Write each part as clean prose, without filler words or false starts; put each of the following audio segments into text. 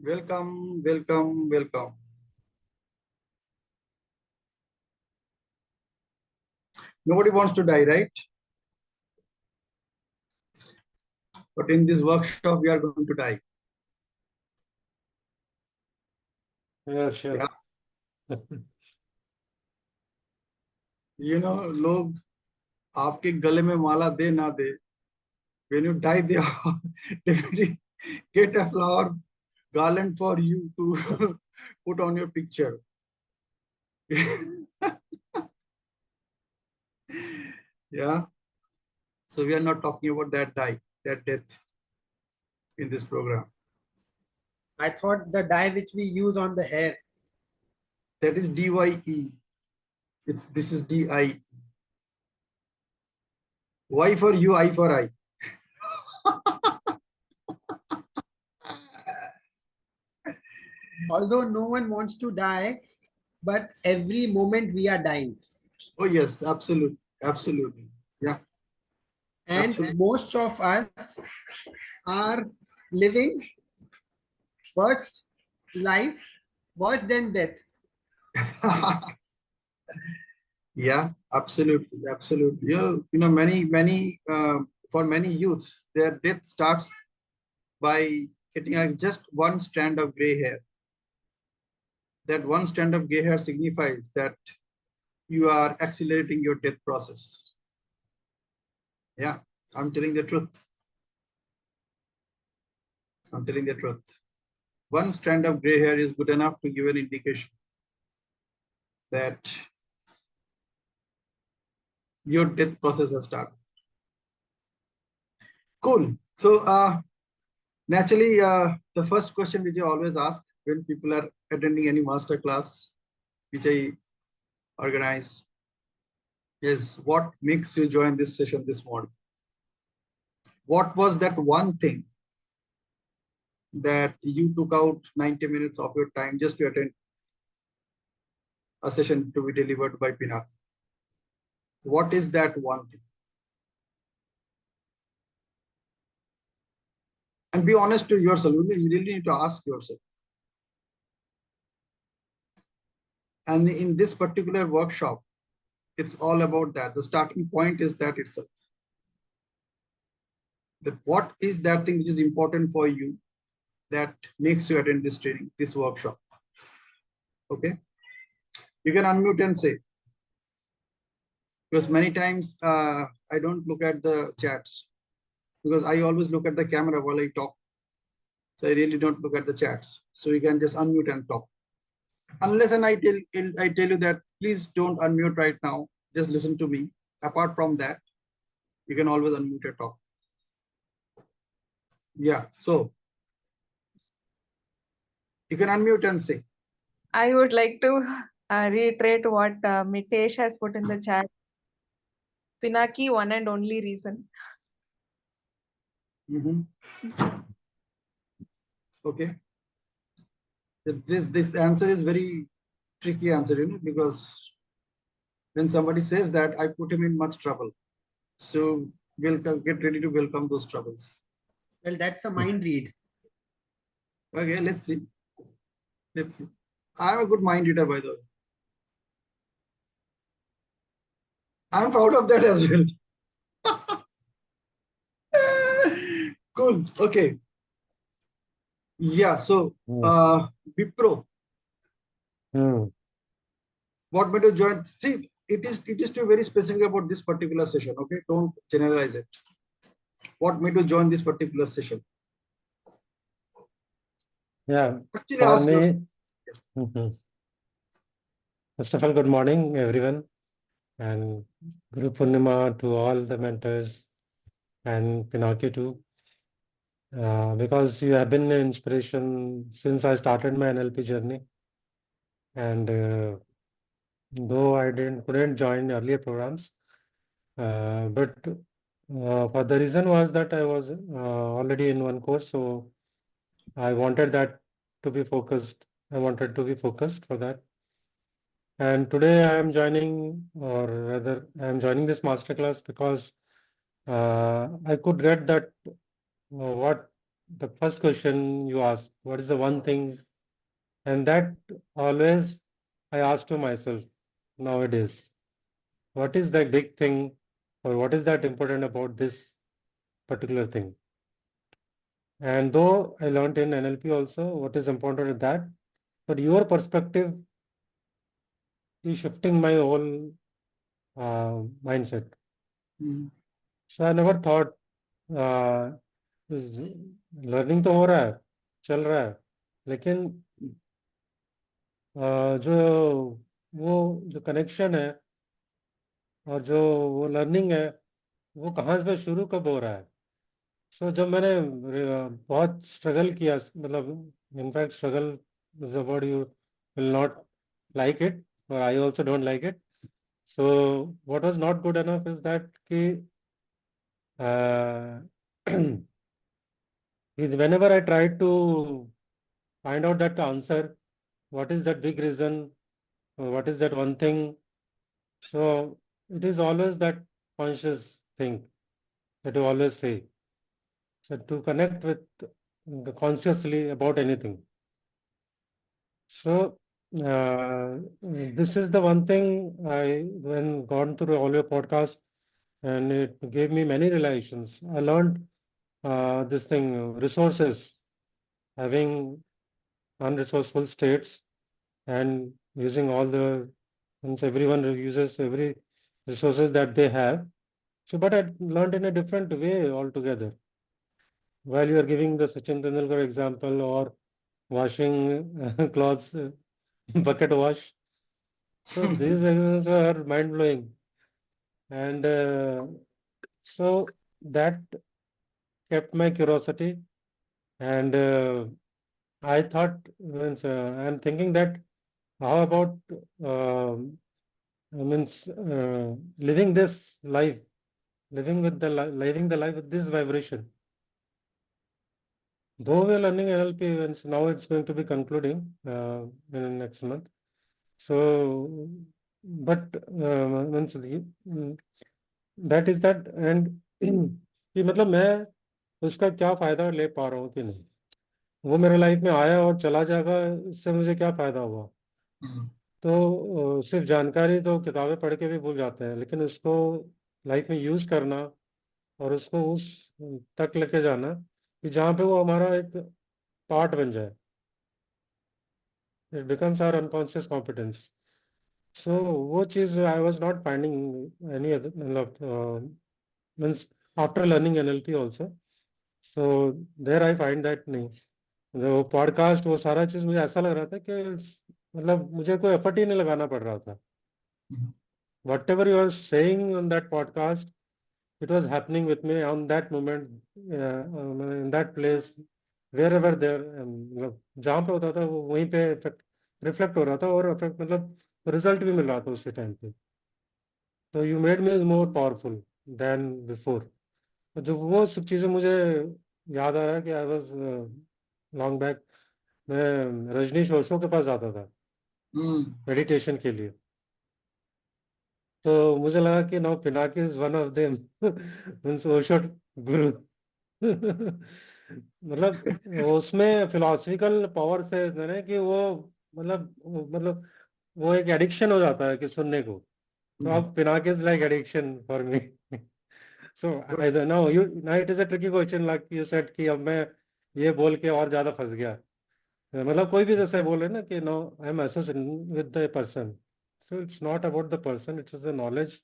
Welcome, welcome, welcome. Nobody wants to die, right? But in this workshop, we are going to die. Yeah, sure. Yeah. You know, लोग आपके गले में माला दे ना दे. When you die, they definitely get a flower garland for you to put on your picture. Yeah. So we are not talking about that death in this program. I thought the dye which we use on the hair. That is DYE. This is DIE. Y for you, I for I. Although no one wants to die, but every moment we are dying. Oh yes, absolutely, absolutely. Yeah. And Absolutely. most of us are living worse life, worse than death. Yeah, absolutely, absolutely. Many for many youths, their death starts by getting just one strand of gray hair. That one strand of gray hair signifies that you are accelerating your death process. Yeah, I'm telling the truth. I'm telling the truth. One strand of gray hair is good enough to give an indication that your death process has started. Cool. So naturally, the first question which I always ask when people are attending any master class which I organize is, what makes you join this session this morning? What was that one thing that you took out 90 minutes of your time just to attend a session to be delivered by Pinaki? What is that one thing? And be honest to yourself. You really need to ask yourself. And in this particular workshop, it's all about that. The starting point is that itself. That what is that thing which is important for you that makes you attend this training, this workshop? Okay. You can unmute and say, because many times I don't look at the chats because I always look at the camera while I talk. So I really don't look at the chats. So you can just unmute and talk. Unless and I tell you that please don't unmute right now. Just listen to me. Apart from that, you can always unmute and talk. Yeah. So you can unmute and say. I would like to reiterate what Mitesh has put in the chat. Pinaki, one and only reason. Okay. This answer is very tricky answer, because when somebody says that, I put him in much trouble. So we'll get ready to welcome those troubles. Well, that's a mind read. Okay, let's see. Let's see. I'm a good mind reader, by the way. I'm proud of that as well. Cool. Okay. Yeah. So, Wipro. What made you join? See, it is too very specific about this particular session. Okay, don't generalize it. What made you join this particular session? Yeah. Actually, For ask me, yourself. First of all, good morning, everyone. And Guru Purnima to all the mentors and Pinaki too. Because you have been an inspiration since I started my NLP journey. And though I couldn't join earlier programs, but for the reason was that I was already in one course, so I wanted that to be focused. I wanted to be focused for that. And today I am joining, or rather, I am joining this masterclass because I could read that what the first question you asked, what is the one thing? And that always I ask to myself nowadays, what is the big thing or what is that important about this particular thing? And though I learned in NLP also what is important in that, but your perspective is shifting my whole mindset. Mm. So I never thought learning तो हो रहा है, चल रहा है, लेकिन जो connection है और जो वो लर्निंग है वो कहाँ से शुरू कब हो रहा है. सो जब मैंने बहुत स्ट्रगल किया, मतलब in fact struggle is a word you will not like it, और I also don't like it. So what was not good enough is that कि whenever I tried to find out that answer, what is that big reason, or what is that one thing, so it is always that conscious thing that you always say. So to connect with the consciously about anything. So this is the one thing I, when gone through all your podcasts, and it gave me many realizations. I learned this thing, resources, having unresourceful states and using all the, since everyone uses every resources that they have. So, but I learned in a different way altogether. While you are giving the Sachin Tendulkar example or washing clothes, bucket wash. So these examples are mind blowing. And so that kept my curiosity. And I thought, I'm thinking that how about living this life, living the life with this vibration. Though we are learning NLP, and now it's going to be concluding in next month. So, but that is that, and कि मतलब मैं उसका क्या फायदा ले पा रहा हूँ कि नहीं, वो मेरे लाइफ में आया और चला जाएगा, इससे मुझे क्या फायदा हुआ. तो सिर्फ जानकारी तो किताबें पढ़ के भी भूल जाते हैं, लेकिन उसको लाइफ में यूज करना और उसको उस तक लेके जाना कि जहाँ पे वो हमारा एक पार्ट बन जाए. It becomes our unconscious competence. So वो चीज़ I was not finding any other, मतलब means after learning NLP also. So there I find that नहीं, वो पॉडकास्ट वो सारा चीज़ मुझे ऐसा लग रहा था कि मतलब मुझे कोई एफर्ट ही नहीं लगाना पड़ रहा था. Whatever you are saying on that podcast, it was happening with me on that moment, in that place, wherever there, मतलब जहाँ पे होता था वो वहीं पे रिफ्लेक्ट हो रहा था, और मतलब रिजल्ट भी मिल रहा था उसी टाइम पे. तो you made me more powerful than before. जो वो सब चीज़ें मुझे याद आ रहा है कि आई वॉज लॉन्ग बैक, मैं रजनीश ओशो के पास जाता था मेडिटेशन के लिए. तो मुझे लगा कि now Pinaki is one of them, means Osho गुरु. मतलब उसमें फिलोसफिकल पावर से ना कि वो मतलब वो एक एडिक्शन हो जाता है कि सुनने को. तो अब Pinaki is like addiction for me. So I don't know, you now it is a tricky question, like you said कि अब मैं ये बोल के और ज्यादा फंस गया. मतलब कोई भी जैसे बोले ना कि no I am associated with the person. So it's not about the person, it's the knowledge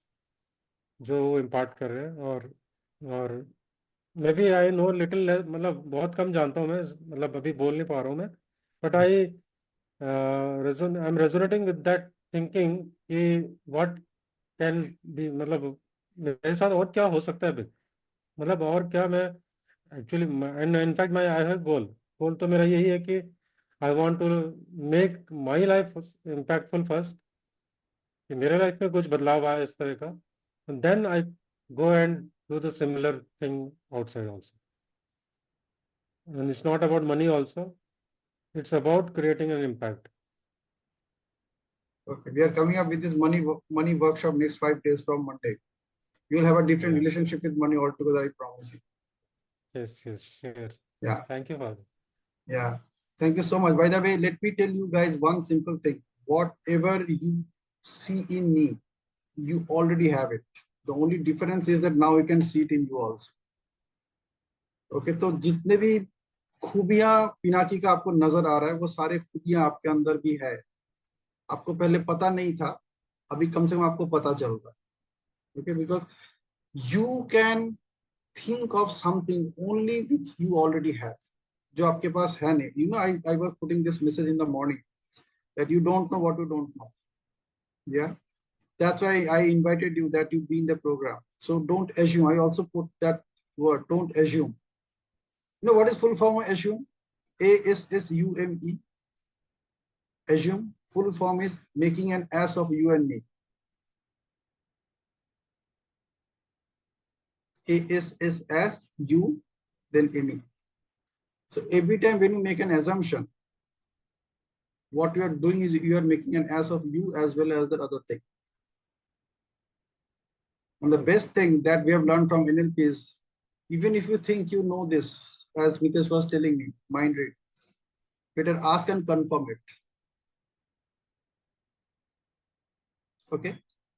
जो वो इम्पार्ट कर रहे हैं. और maybe I know little, मतलब बहुत कम जानता हूँ मैं, मतलब अभी बोल नहीं पा रहा हूँ मैं. But I am resonating with that thinking कि व्हाट कैन बी, मतलब मेरे साथ और क्या हो सकता है अभी, मतलब और क्या मैं actually, and in fact my I have goal. Goal तो मेरा यही है कि I want to make my life impactful first, कि मेरे लाइफ में कुछ बदलाव आए इस तरह का, then I go and do the similar thing outside also. And it's not about money also, it's about creating an impact. Okay, we are coming up with this money workshop next 5 days from Monday. You will have a different relationship with money altogether, I promise you. Yes, sure. Yeah. Thank you for Yeah. Thank you so much. By the way, let me tell you guys one simple thing. Whatever you see in me, you already have it. The only difference is that now you can see it in you also. Okay, तो जितने भी खूबियां पिनाकी का आपको नजर आ रहा है वो सारे खूबियां आपके अंदर भी है. आपको पहले पता नहीं था, अभी कम से कम आपको पता चल रहा है. Okay, because you can think of something only which you already have, जो आपके पास है नहीं. You know, I was putting this message in the morning that you don't know what you don't know. Yeah, that's why I invited you, that you be in the program. So don't assume. I also put that word, don't assume. You know what is full form of assume? ASSUME. Assume. Full form is making an ass of you and me. ASSU, then ME. So every time when you make an assumption, what you are doing is you are making an ass of you as well as the other thing. And the best thing that we have learned from NLP is, even if you think you know this, as Mitesh was telling me, mind read, better ask and confirm it. Okay.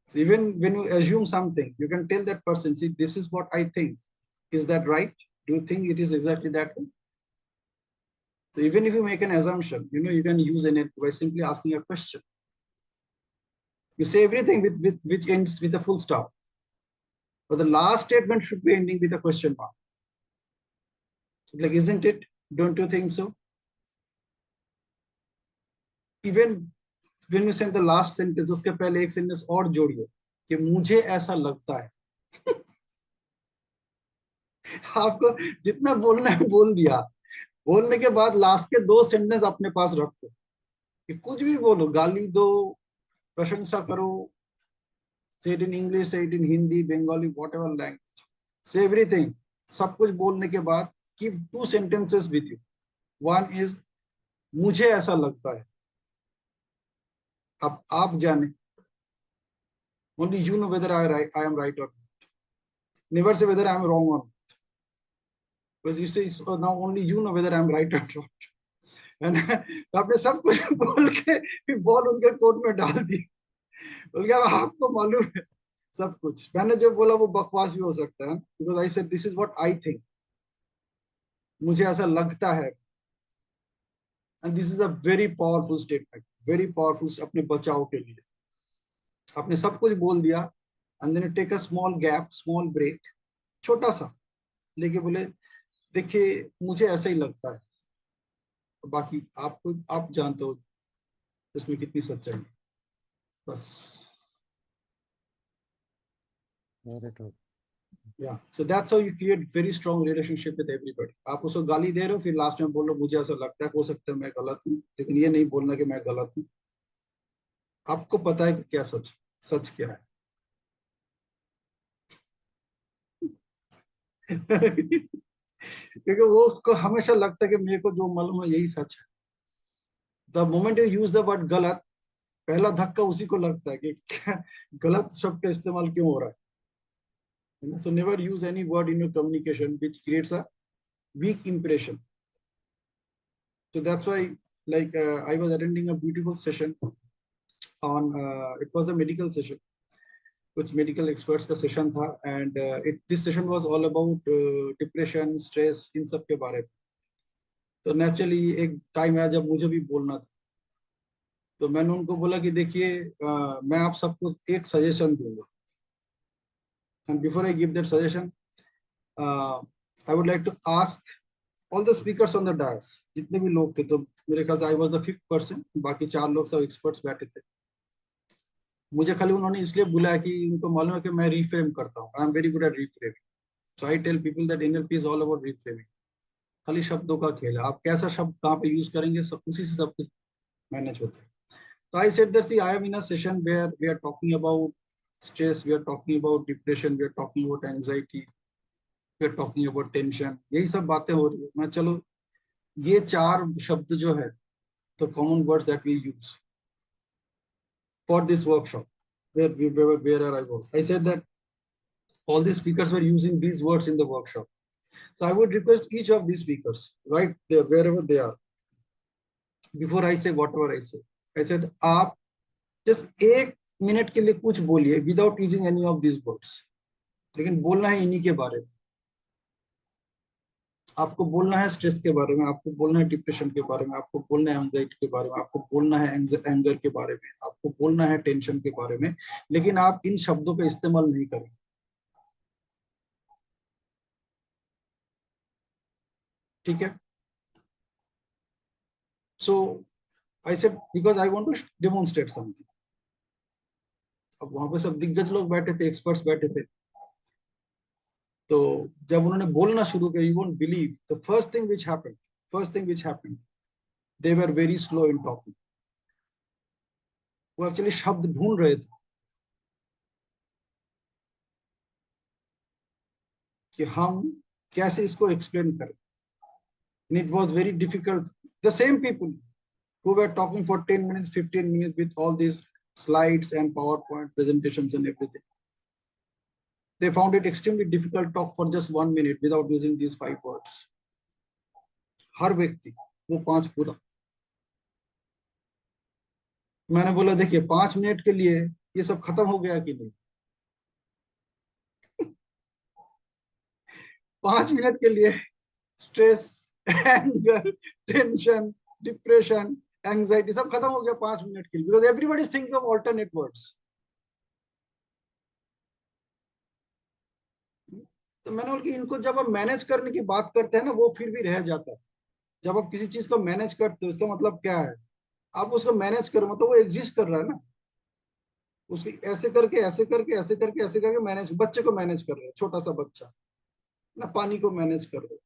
So even when you assume something, you can tell that person, see, this is what I think. Is that right? Do you think it is exactly that way? So even if you make an assumption, you know, you can use NLP by simply asking a question. You say everything with which ends with a full stop. But the last statement should be ending with a question mark. Like, isn't it? Don't you think so? Even when you send the last sentence, उसके पहले एक sentence और जोड़िए कि मुझे ऐसा लगता है. आपको जितना बोलना है बोल दिया. बोलने के बाद लास्ट के 2 सेंटेंस अपने पास रखो कि कुछ भी बोलो, गाली दो, प्रशंसा करो, say it in English, say it in Hindi, Bengali, whatever language, say everything. सब कुछ बोलने के बाद keep 2 sentences with you. One is मुझे ऐसा लगता है. अब आप जाने, only you know whether I am right or not. Never say whether I am wrong or not. Because you say, so now only you know whether I am right or not. And तो आपने सब कुछ बोल के फिर ball उनके court में डाल दी. बोल के अब आपको मालूम है सब कुछ. मैंने जो बोला वो बकवास भी हो सकता है. Because I said this is what I think. मुझे ऐसा लगता है. And this is a very powerful statement. Very powerful अपने बचाव के लिए. आपने सब कुछ बोल दिया. And then you take a small gap, small break, छोटा सा, लेके बोले देखिए मुझे ऐसा ही लगता है. बाकी आपको आप जानते हो इसमें कितनी सच्चाई है. बस. very true. Yeah, so that's how you create very strong relationship with everybody. आप उसको गाली दे रहे हो, फिर लास्ट में बोलो मुझे ऐसा लगता है, हो सकता है मैं गलत हूँ, लेकिन ये नहीं बोलना कि मैं गलत हूँ. आपको पता है कि क्या सच, सच क्या है. क्योंकि वो उसको हमेशा लगता है कि मेरे को जो मालूम है यही सच है. The moment you use the word गलत, पहला धक्का उसी को लगता है कि गलत शब्द का इस्तेमाल क्यों हो रहा है. So never use any word in your communication which creates a weak impression. So that's why, like, I was attending a beautiful session on, it was a medical session, कुछ medical experts का session था, and this session was all about depression, stress, इन सब के बारे में. तो naturally एक time आया जब मुझे भी बोलना था. तो मैंने उनको बोला कि देखिए मैं आप सबको एक सजेशन दूंगा. And before I give that suggestion, I would like to ask all the speakers on the dais, जितने भी लोग थे, तो मेरे ख्याल से I was the 5th person, बाकी 4 लोग सब experts बैठे थे. मुझे खाली उन्होंने इसलिए बुलाया कि उनको मालूम है कि मैं reframe करता हूँ. I am very good at reframing. So I tell people that NLP is all about reframing. खाली शब्दों का खेल है. आप कैसा शब्द कहाँ पे यूज करेंगे, सब उसी से सब कुछ मैनेज होता है. So I said that, see, I am in a session where we are talking about stress, we are talking about depression, we are talking about anxiety, we are talking about tension. यही सब बातें हो रही है. मैं चलो ये 4 शब्द जो है, the common words that we use for this workshop, where I was. I said that all the speakers were using these words in the workshop. So I would request each of these speakers, right there, wherever they are, before I say whatever I said, आप just 1 minute के लिए कुछ बोलिए without using any of these words. लेकिन बोलना है इन्हीं के बारे में. आपको बोलना है स्ट्रेस के बारे में, आपको बोलना है डिप्रेशन के बारे में, आपको बोलना है एंजाइटी के बारे में, आपको बोलना है एंगर के बारे में, आपको बोलना है टेंशन के बारे में, लेकिन आप इन शब्दों का इस्तेमाल नहीं करें. ठीक है. So I said because I want to demonstrate something. अब वहां पे सब दिग्गज लोग बैठे थे, एक्सपर्ट्स बैठे थे. तो जब उन्होंने बोलना शुरू किया, you won't believe the first thing which happened, they were very slow in talking. वो एक्चुअली शब्द ढूंढ रहे थे कि हम कैसे इसको एक्सप्लेन करें. And it was very difficult. The same people who were talking for 10 minutes, 15 minutes with all these slides and PowerPoint presentations and everything, they found it extremely difficult to talk for just 1 minute without using these 5 words. हर व्यक्ति वो 5 पूरा. मैंने बोला देखिए 5 minute के लिए ये सब खत्म हो गया कि नहीं. 5 मिनट के लिए stress, anger, tension, depression, anxiety सब खत्म हो गया 5 मिनट के लिए, because everybody is thinking of alternate words. तो मैंने बोला कि इनको जब आप मैनेज करने की बात करते हैं ना, वो फिर भी रह जाता है. जब आप किसी चीज को मैनेज करते हो, इसका मतलब क्या है, आप उसको मैनेज करो मतलब वो एग्जिस्ट कर रहा है ना. उसकी ऐसे करके ऐसे करके ऐसे करके ऐसे करके मैनेज, बच्चे को मैनेज कर रहे हैं, छोटा सा बच्चा ना, पानी को मैनेज कर रहे हैं.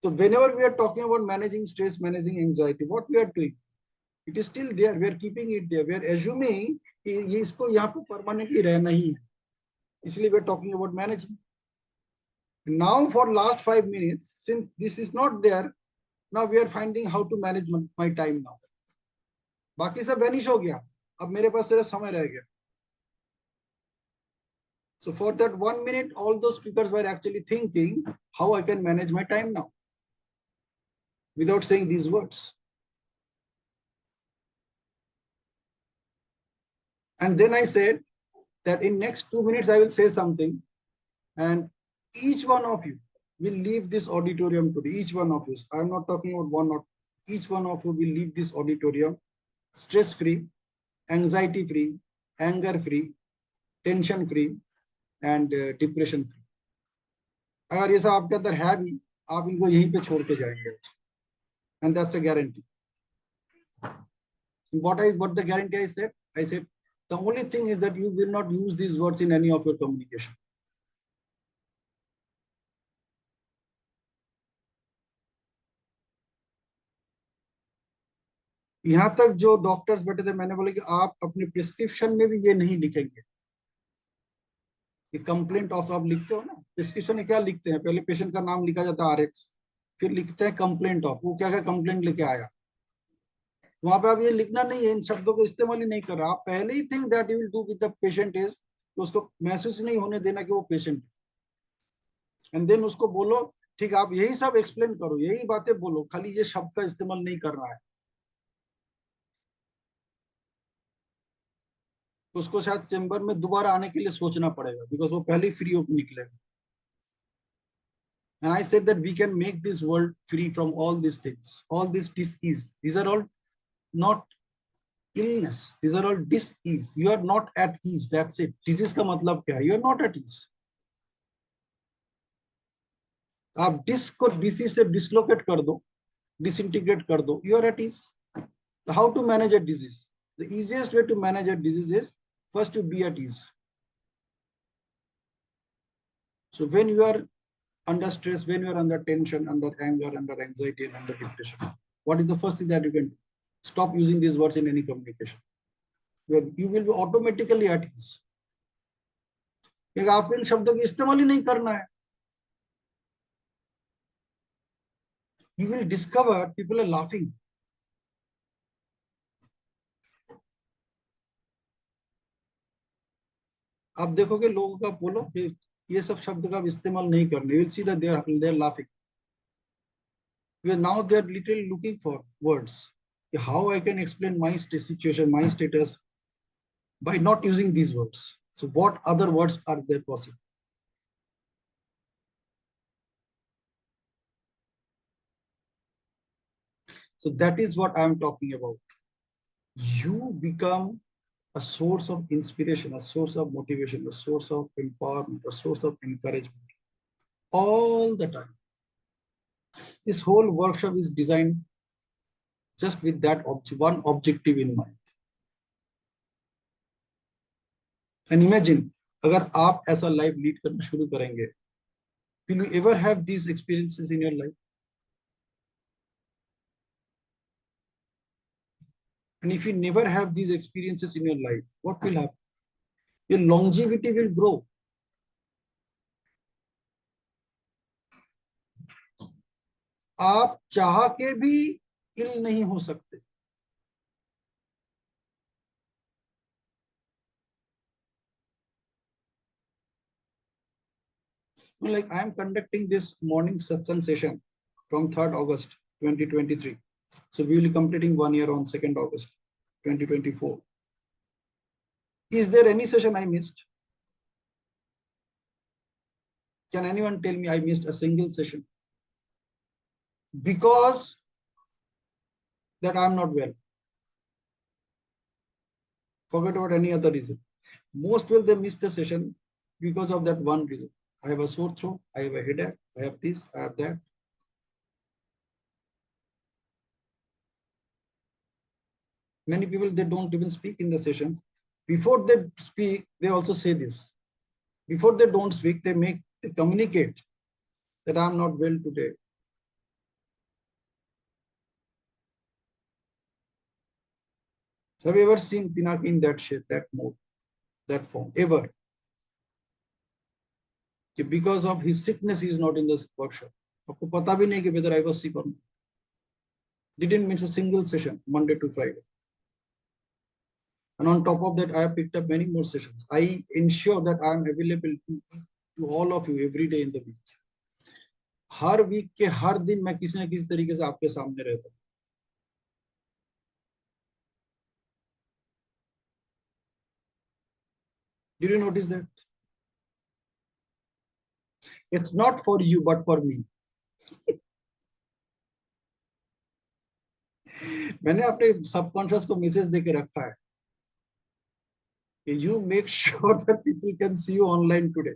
So whenever we are talking about managing stress, managing anxiety, what we are doing, it is still there. We are keeping it there. We are assuming कि ये इसको यहाँ पे permanently रहना ही है. इसलिए we are talking about managing. Now for last 5 minutes, since this is not there, now we are finding how to manage my time now. बाकी सब vanish हो गया. अब मेरे पास सिर्फ समय रह गया. So for that 1 minute, all those speakers were actually thinking how I can manage my time now without saying these words. And then I said that in next 2 minutes, I will say something, and each one of you will leave this auditorium today. Each one of you. I'm not talking about one or each one of you will leave this auditorium stress-free, anxiety-free, anger-free, tension-free, and depression-free. अगर ये सब आपके अंदर है भी, आप इनको यहीं पे छोड़ के जाएंगे. And that's a guarantee. What the guarantee I said? I said the only thing is that you will not use these words in any of your communication. यहां तक जो डॉक्टर्स बैठे थे, मैंने बोला कि आप अपने प्रिस्क्रिप्शन में भी ये नहीं लिखेंगे. ये कंप्लेंट ऑफ आप लिखते हो ना, प्रिस्क्रिप्शन में क्या लिखते हैं, पहले पेशेंट का नाम लिखा जाता है आरएक्स, फिर लिखते हैं कंप्लेंट ऑफ, वो क्या क्या कंप्लेंट लेके आया. वहां पे आप ये लिखना नहीं है, इन शब्दों को इस्तेमाल ही नहीं कर रहा. आप पहले ही think that you will do with the patient is, तो उसको महसूस नहीं होने देना कि वो पेशेंट है. एंड देन उसको बोलो ठीक, आप यही सब एक्सप्लेन करो, यही बातें बोलो, खाली ये शब्द का इस्तेमाल नहीं करना है. उसको शायद चेंबर में दोबारा आने के लिए सोचना पड़ेगा, बिकॉज वो पहले ही फ्री होकर निकलेगा. And I said that we can make this world free from all these things, all this dis-ease. These are all not illness. These are all dis-ease. You are not at ease. That's it. Disease का मतलब क्या है? You are not at ease. आप dish को disease से dislocate कर दो, disintegrate कर दो, you are at ease. So how to manage a disease? The easiest way to manage a disease is first to be at ease. So when you are under stress, when you are under tension, under anger, under anxiety, and under depression, what is the first thing that you can do? Stop using these words in any communication. You will be automatically at ease. क्योंकि आपको इन शब्दों का इस्तेमाल ही नहीं करना है. You will discover people are laughing. आप देखोगे लोगों का बोलो कि ये सब शब्द का इस्तेमाल नहीं करने. You will see that they're laughing. Now they're little looking for words. How I can explain my situation, my status by not using these words. So what other words are there possible? So that is what I'm talking about. You become a source of inspiration, a source of motivation, a source of empowerment, a source of encouragement all the time. This whole workshop is designed just with that one objective in mind. And imagine, अगर आप ऐसा life lead करना शुरू करेंगे, will you ever have these experiences in your life? And if you never have these experiences in your life, what will happen? Your longevity will grow. आप चाह के भी इल नहीं हो सकते. Like I am conducting this morning satsang session from 3rd August 2023. So we will be completing 1 year on 2nd August 2024. Is there any session I missed? Can anyone tell me I missed a single session? Because that I am not well. Forget about any other reason. Most people, they miss the session because of that one reason. I have a sore throat, I have a headache, I have this, I have that. Many people, they don't even speak in the sessions. Before they speak, they also say this. Before they don't speak, they communicate that I'm not well today. Have you ever seen Pinaki in that shape, that mode, that form? Ever? Because of his sickness, he is not in this workshop. आपको पता भी नहीं कि whether I was sick or not. Didn't miss a single session, Monday to Friday. And on top of that, I have picked up many more sessions. I ensure that I am available to all of you every day in the week. हर week के हर दिन मैं किसी न किसी तरीके से आपके सामने रहता हूँ. Did you notice that? It's not for you, but for me. मैंने अपने सबकॉन्शियस को मैसेज देके रखा है. You make sure that people can see you online today.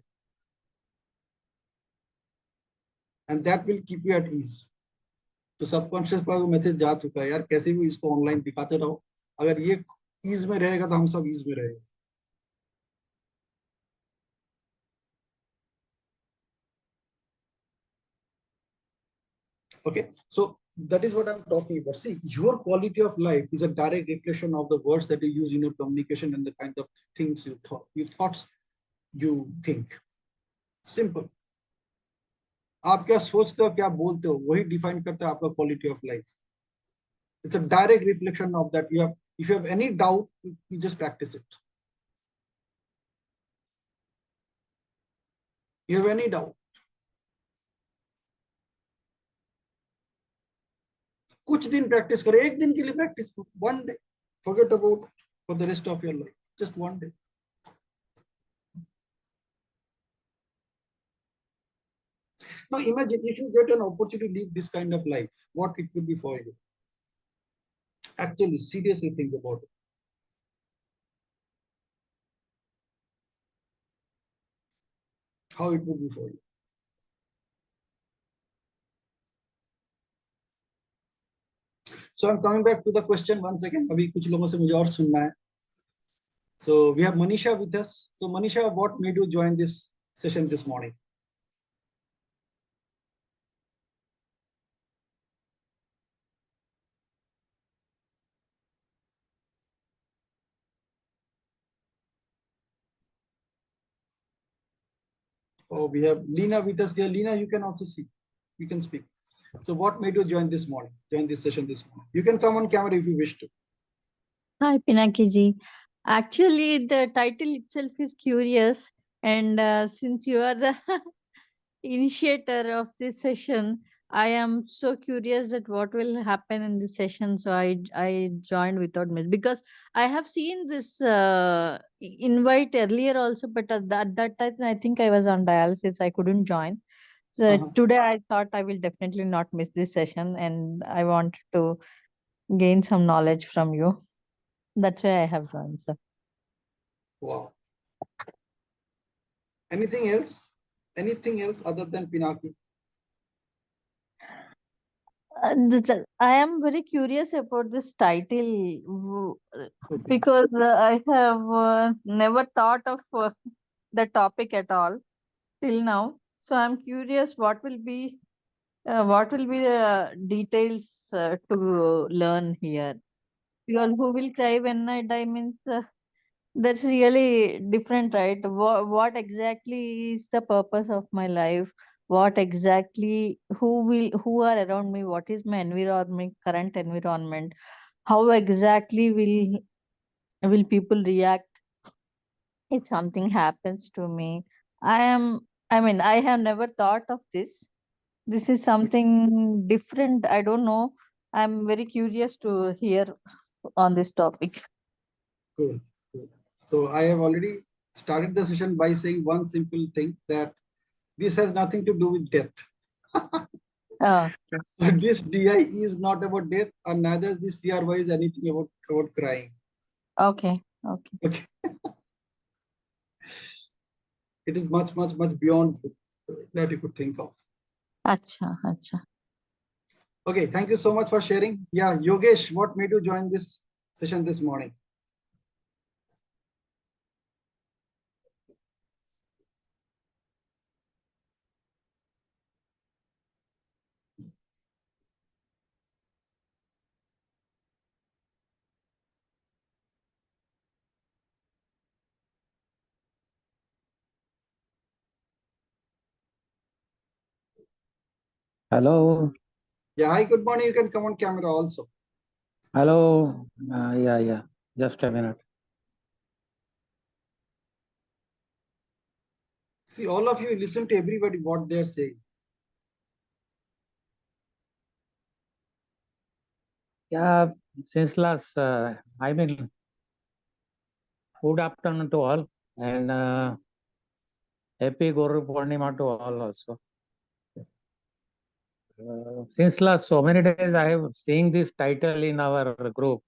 And that will keep you at ease. तो सबकॉन्शियस पर वो message जा चुका है, यार कैसे भी इसको ऑनलाइन दिखाते रहो. अगर ये ईज में रहेगा तो हम सब ईज में रहेंगे. Okay, so that is what I'm talking about. See, your quality of life is a direct reflection of the words that you use in your communication and the kind of things thoughts you think. Simple. आप क्या सोचते हो, क्या बोलते हो, वही define करता है आपका quality of life. It's a direct reflection of that. If you have any doubt, you just practice it. You have any doubt, कुछ दिन प्रैक्टिस करो, एक दिन के लिए प्रैक्टिस करो, one day. Forget about for the rest of your life. Just one day. Now imagine if you get an opportunity to live this kind of life, what it could be for you. Actually, seriously think about it. How it would be for you. So I'm coming back to the question once again. अभी कुछ लोगों से मुझे और सुनना है. So we have Manisha with us. So Manisha, what made you join this session this morning? Oh, we have Lena with us here. Lena, you can also see. You can speak. So what made you join this morning? Join this session this morning. You can come on camera if you wish to. Hi, Pinaki ji. Actually, the title itself is curious, And since you are the initiator of this session, I am so curious that what will happen in this session. So I joined without miss, because I have seen this invite earlier also, but at that time I think I was on dialysis. I couldn't join. So today I thought I will definitely not miss this session, and I want to gain some knowledge from you. That's why I have joined, sir. Wow. Anything else? Anything else other than Pinaki? I am very curious about this title Okay. because I have never thought of the topic at all till now. So I'm curious what will be the details to learn here. Because who will cry when I die means that's really different, right? What exactly is the purpose of my life? What exactly, who are around me? What is my environment, current environment? How exactly will people react if something happens to me? I mean, I have never thought of this. This is something different. I don't know. I'm very curious to hear on this topic. Cool. Cool. So I have already started the session by saying one simple thing, that this has nothing to do with death. Oh, So this DI is not about death, and neither this CRY is anything about crying. okay. Okay. Okay. It is much, much, much beyond that you could think of. Acha, acha. Okay, thank you so much for sharing. Yeah, Yogesh, what made you join this session this morning? Hello. Yeah, hi, good morning. You can come on camera also. Hello. Yeah. Just a minute. See, all of you listen to everybody what they're saying. Yeah, since last, I mean, good afternoon to all, and happy Guru Purnima to all also. Since last so many days, I have seen this title in our group.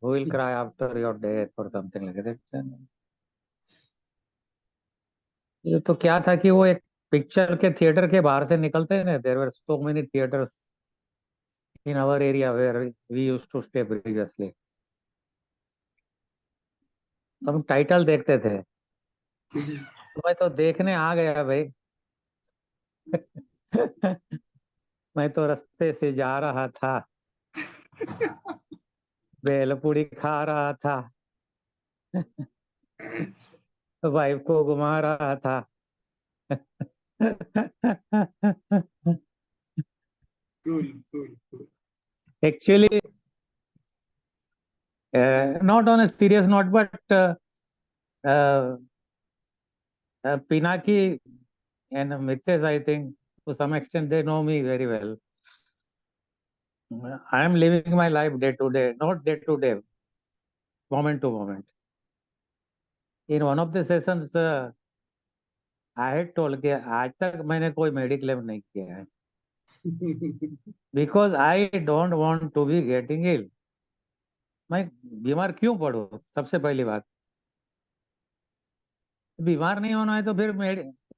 Who will cry after your death or something like that. ये तो क्या था कि वो एक picture के theatre के बाहर से निकलते हैं ना, there were so many theatres in our area where we used to stay previously. तो हम टाइटल देखते थे, तो मैं तो देखने आ गया भाई। मैं तो रास्ते से जा रहा था, भेलपूरी खा रहा था, वाइफ को घुमा रहा था। Cool. Actually, not on a serious note, but Pinaki and Mitesh, I think to some extent they know me very well. I am living my life day to day, not day to day, moment to moment. In one of the sessions, I had told कि आज तक मैंने कोई mediclaim नहीं किया है, because I don't want to be getting ill. मैं बीमार क्यों पड़ूं? सबसे पहली बात, बीमार नहीं होना है तो फिर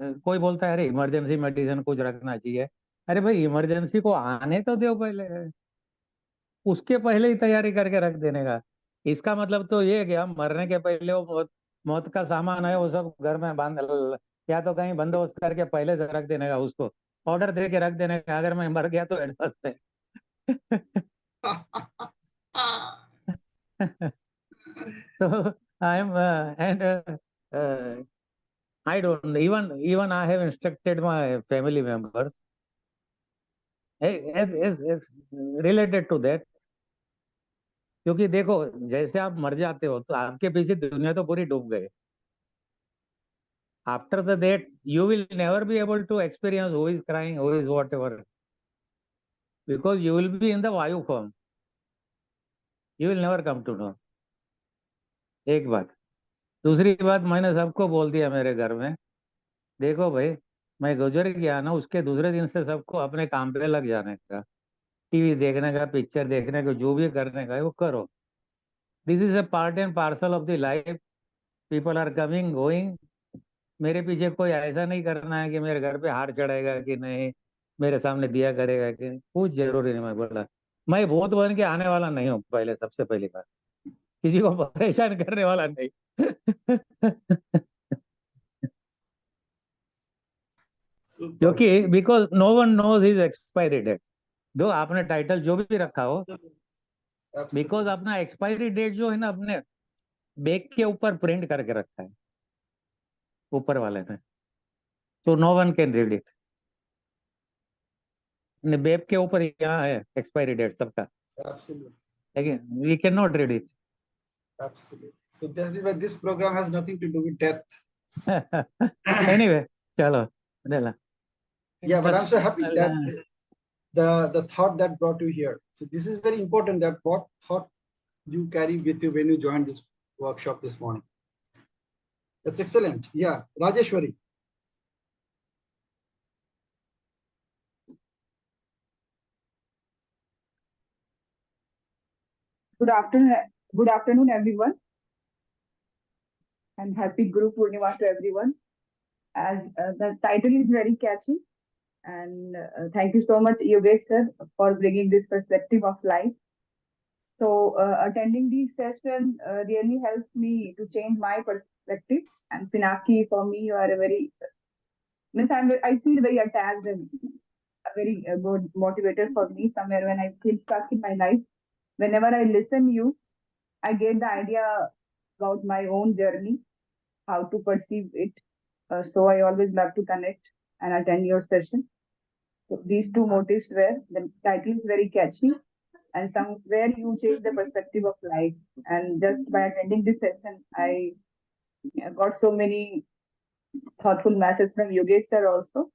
कोई बोलता है अरे इमरजेंसी मेडिसिन कुछ रखना चाहिए। अरे भाई इमरजेंसी को आने तो दो पहले, उसके पहले ही तैयारी करके रख देने का। इसका मतलब तो ये है कि हम मरने के पहले वो मौत का सामान है वो सब घर में बांध, या तो कहीं बंदोबस्त करके पहले से रख देने का, उसको ऑर्डर दे के रख देने का, अगर मैं मर गया तो एडवांस में। So I am and I don't even I have instructed my family members as related to that, क्योंकि देखो जैसे आप मर जाते हो तो आपके पीछे दुनिया तो पूरी डूब गई, After that, you will never be able to experience who is crying, who is whatever, because you will be in the Vayu form. You will never come to know. एक बात. दूसरी बात मैंने सबको बोल दिया मेरे घर में, देखो भाई मैं गुजर गया ना, उसके दूसरे दिन से सबको अपने काम पे लग जाने का, टीवी देखने का, पिक्चर देखने का, जो भी करने का है वो करो. This is a part and parcel of the life. People are coming going. मेरे पीछे कोई ऐसा नहीं करना है कि मेरे घर पे हार चढ़ेगा कि नहीं, मेरे सामने दिया करेगा कि नहीं, कुछ जरूरी नहीं. मैं बोला मैं भूत बन के आने वाला नहीं हूँ. पहले सबसे पहली बात, किसी को परेशान करने वाला नहीं. Super. क्योंकि because no one knows his expiry date. दो आपने टाइटल जो भी रखा हो, बिकॉज अपना एक्सपायरी डेट जो है ना अपने बैग के ऊपर प्रिंट करके रखा है ऊपर वाले ने, तो no one can read it. Bag के ऊपर यहाँ है एक्सपायरी डेट सबका, Absolutely. लेकिन we can not read it. Absolutely. So that's why this program has nothing to do with death. Anyway, chalo. Yeah, but I'm so happy that the thought that brought you here. So this is very important, that what thought you carry with you when you joined this workshop this morning. That's excellent. Yeah, Rajeshwari. Good afternoon, everyone, and happy Guru Purnima to everyone. As the title is very catchy, and thank you so much, Yogesh sir, for bringing this perspective of life. So, attending this session really helps me to change my perspective. And Pinaki, for me, you are a very I feel very attached and a very good motivator for me. Somewhere when I feel stuck in my life, whenever I listen you, I get the idea about my own journey, how to perceive it. So I always love to connect and attend your session. So these two motives were, the title is very catchy, and somewhere you change the perspective of life. And just by attending this session, I got so many thoughtful messages from Yogesh sir also.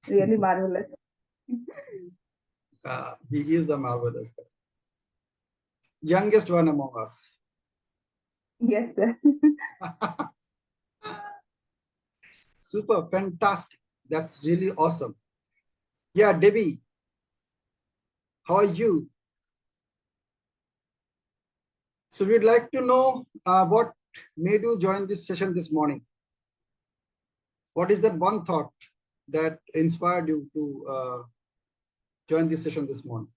Really marvelous. He is a marvelous guy. Youngest one among us. Yes, sir. Super, fantastic. That's really awesome. Yeah, Debbie, how are you? So we'd like to know what made you join this session this morning. What is that one thought that inspired you to join this session this morning?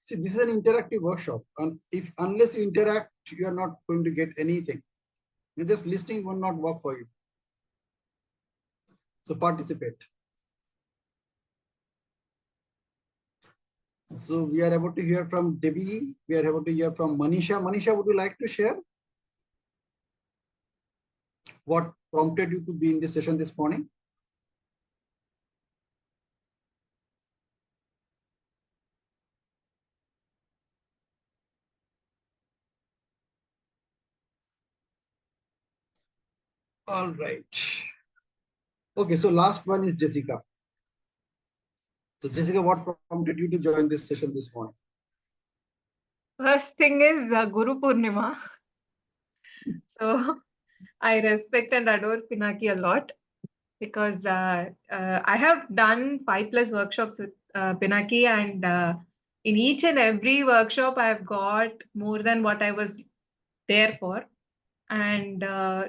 See, this is an interactive workshop, and if unless you interact, you are not going to get anything. And just listening will not work for you. So participate. So we are able to hear from Debbie. We are able to hear from Manisha. Manisha, would you like to share what prompted you to be in this session this morning? All right. Okay, so last one is Jessica. So Jessica, what prompted you to join this session this morning? First thing is Guru Purnima. So I respect and adore Pinaki a lot, because I have done 5+ workshops with Pinaki, and in each and every workshop I've got more than what I was there for. And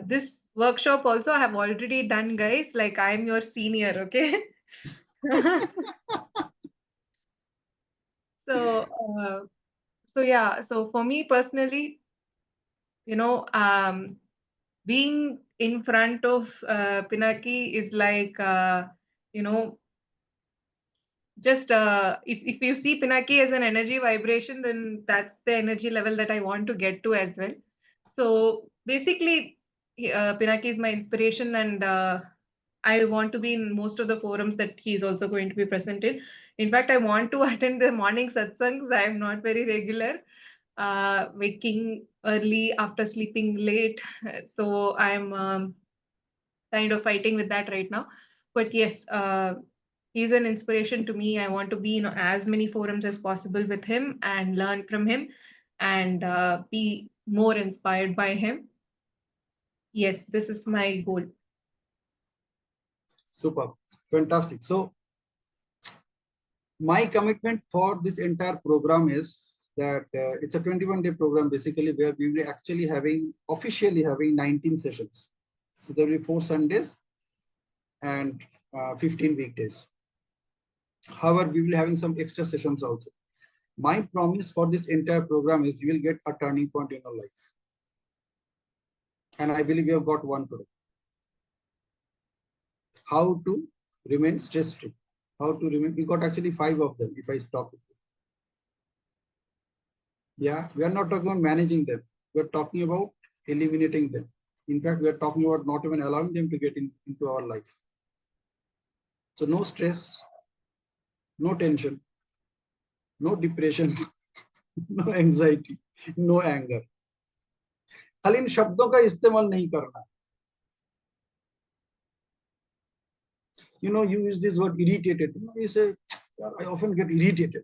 this workshop also I have already done, guys. Like, I'm your senior, okay? So yeah, so for me personally, being in front of Pinaki is like, just if you see Pinaki as an energy vibration, then that's the energy level that I want to get to as well. So basically, Pinaki is my inspiration, and I want to be in most of the forums that he is also going to be present in. In fact, I want to attend the morning satsangs. I am not very regular. waking early after sleeping late. So I'm kind of fighting with that right now. But yes, he's an inspiration to me. I want to be in as many forums as possible with him and learn from him and be more inspired by him. Yes, this is my goal. Super, fantastic. So my commitment for this entire program is that it's a 21-day program basically, where we will actually officially having 19 sessions. So there will be 4 Sundays and 15 weekdays. However, we will having some extra sessions also. My promise for this entire program is you will get a turning point in your life. And I believe you have got one today. How to remain stress-free. How to remain, we got actually 5 of them if I stop it. Yeah, we are not talking about managing them. We are talking about eliminating them. In fact, we are talking about not even allowing them to get into our life. So no stress, no tension, no depression, no anxiety, no anger. खाली इन शब्दों का इस्तेमाल नहीं करना. You know, you use this word irritated. You say, I often get irritated.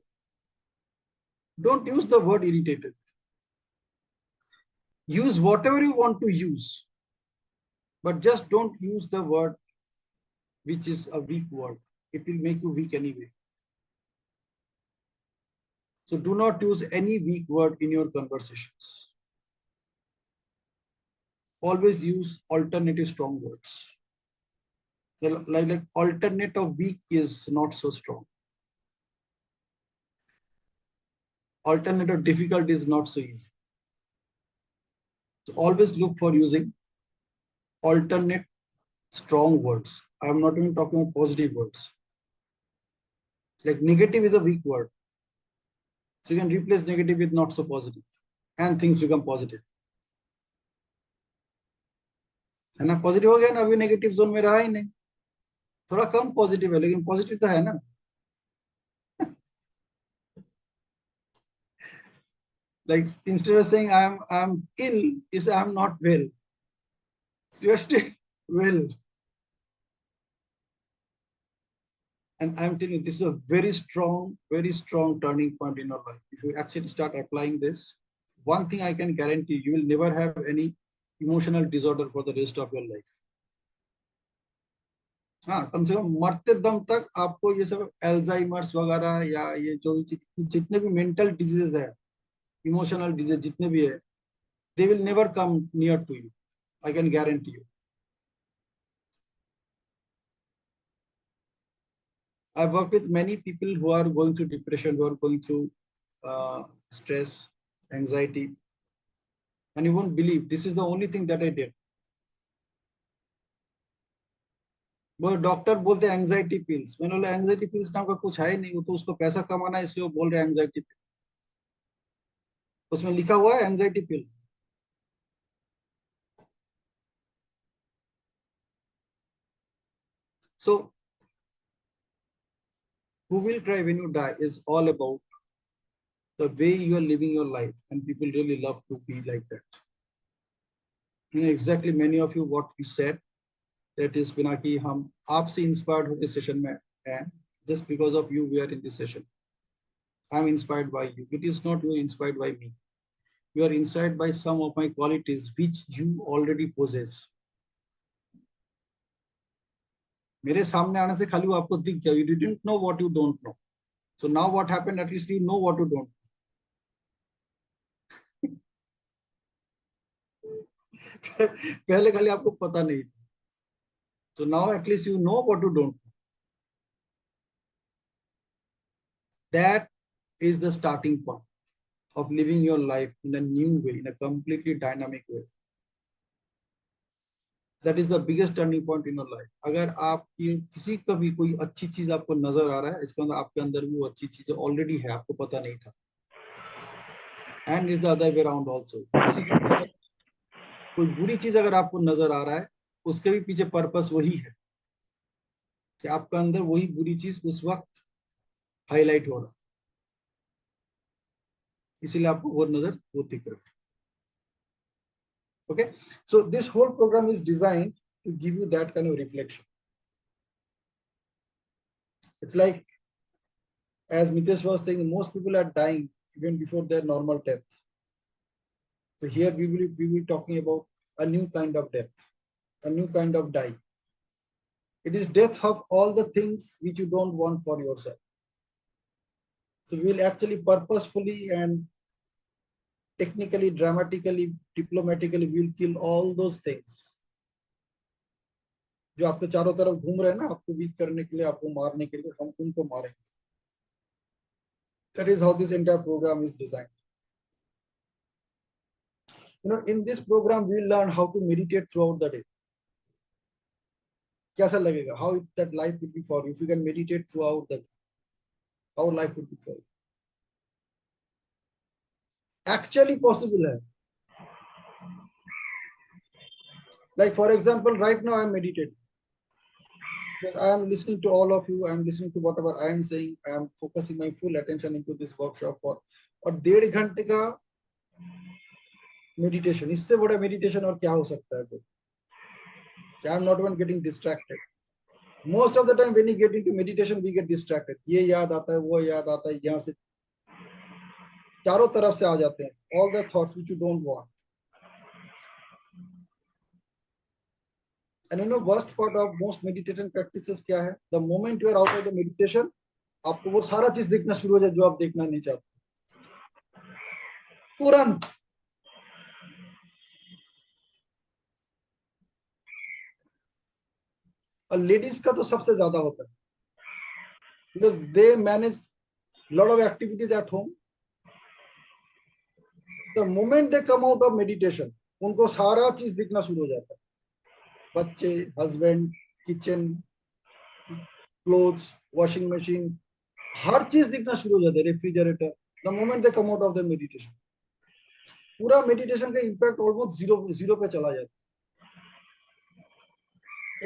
Don't use the word irritated. Use whatever you want to use, but just don't use the word which is a weak word. It will make you weak anyway. So do not use any weak word in your conversations. Always use alternative strong words. Like alternate of weak is not so strong. Alternate of difficult is not so easy. So always look for using alternate strong words. I am not even talking about positive words. Like negative is a weak word. So you can replace negative with not so positive and things become positive. है ना, positive हो गया ना, अभी negative zone में रहा ही नहीं, थोड़ा कम पॉजिटिव है लेकिन पॉजिटिव तो है ना. Like instead of saying I'm ill, is I'm not well. So you're still well. And I'm telling you, this is a very strong turning point in your life. If you actually start applying this, one thing I can guarantee, you will never have any emotional disorder for the rest of your life. हाँ, कम से कम मरते दम तक आपको ये सब Alzheimer's वगैरह या ये जो जितने भी मेंटल डिजीजेस है, इमोशनल डिजीज जितने भी है, they will never come near to you. I can guarantee you. I've worked with many people who are going through depression, who are going through stress, anxiety, and you won't believe this is the only thing that I did. वो doctor बोलते हैं anxiety pills. मैंने बोला anxiety pills नाम का कुछ है ही नहीं, वो तो उसको पैसा कमाना है इसलिए वो बोल रहे हैं एंजाइटी पिल. उसमें लिखा हुआ है anxiety pill. So who will cry when you die is all about the way you are living your life, and people really love to be like that. You know exactly many of you what you said. That is Pinaki, हम आपसे inspired होकर session में हैं. Just because of you we are in this session. I am inspired by you. It is not you are inspired by me. You are inspired by some of my qualities which you already possess. मेरे सामने आने से खाली वो आपको दिख गया. You didn't know what you don't know. So now what happened? At least you know what you don't know. पहले खाली आपको पता नहीं था. So now at least you know what you don't know. That is the starting point of living your life in a new way, in a completely dynamic way. That is the biggest turning point in your life. अगर आपकी किसी का भी कोई अच्छी चीज आपको नजर आ रहा है, इसका मतलब आपके अंदर भी वो अच्छी चीजें ऑलरेडी है, आपको पता नहीं था. And it's the other way around also. किसी का कोई बुरी चीज अगर आपको नजर आ रहा है, उसके भी पीछे पर्पस वही है कि आपका अंदर वही बुरी चीज उस वक्त हाईलाइट हो रहा है. इसीलिए आपको वो नजर वो दिख रहा है. Okay, so this whole program is designed to give you that kind of reflection. It's like, as Mitesh was saying, most people are dying even before their normal death. So here we will be talking about a new kind of death, a new kind of die. It is death of all the things which you don't want for yourself. So we will actually purposefully and technically, dramatically, diplomatically, we will kill all those things. जो आपके चारों तरफ घूम रहे हैं ना, आपको week करने के लिए, आपको मारने के लिए, हम उनको मारेंगे. That is how this entire program is designed. You know, in this program, we will learn how to meditate throughout the day. कैसा लगेगा? How that life will be for you if you can meditate throughout the day. How life will be for you. Actually possible है. Like for example, right now I am meditating. I am listening to all of you. I am listening to whatever I am saying. I am focusing my full attention into this workshop for और 1.5 घंटे का meditation. इससे बड़ा meditation और क्या हो सकता है? I am not even getting distracted. Most of the time when we get into meditation, we get distracted. ये याद आता है, वो याद आता है, यहाँ से चारों तरफ से आ जाते हैं. All the thoughts which you don't want. And you know, worst part of most meditation practices क्या है? The moment you are out of the meditation, आपको वो सारा चीज देखना शुरू हो जाए जो आप देखना नहीं चाहते. तुरंत. और लेडीज का तो सबसे ज्यादा होता है. Because they manage lot of activities at home. The moment they come out of meditation, उनको सारा चीज दिखना शुरू हो जाता है. बच्चे, husband, kitchen, clothes, washing machine, हर चीज दिखना शुरू हो जाता है. Refrigerator. The moment they come out of the meditation, पूरा मेडिटेशन का इम्पैक्ट ऑलमोस्ट जीरो पे चला जाता है.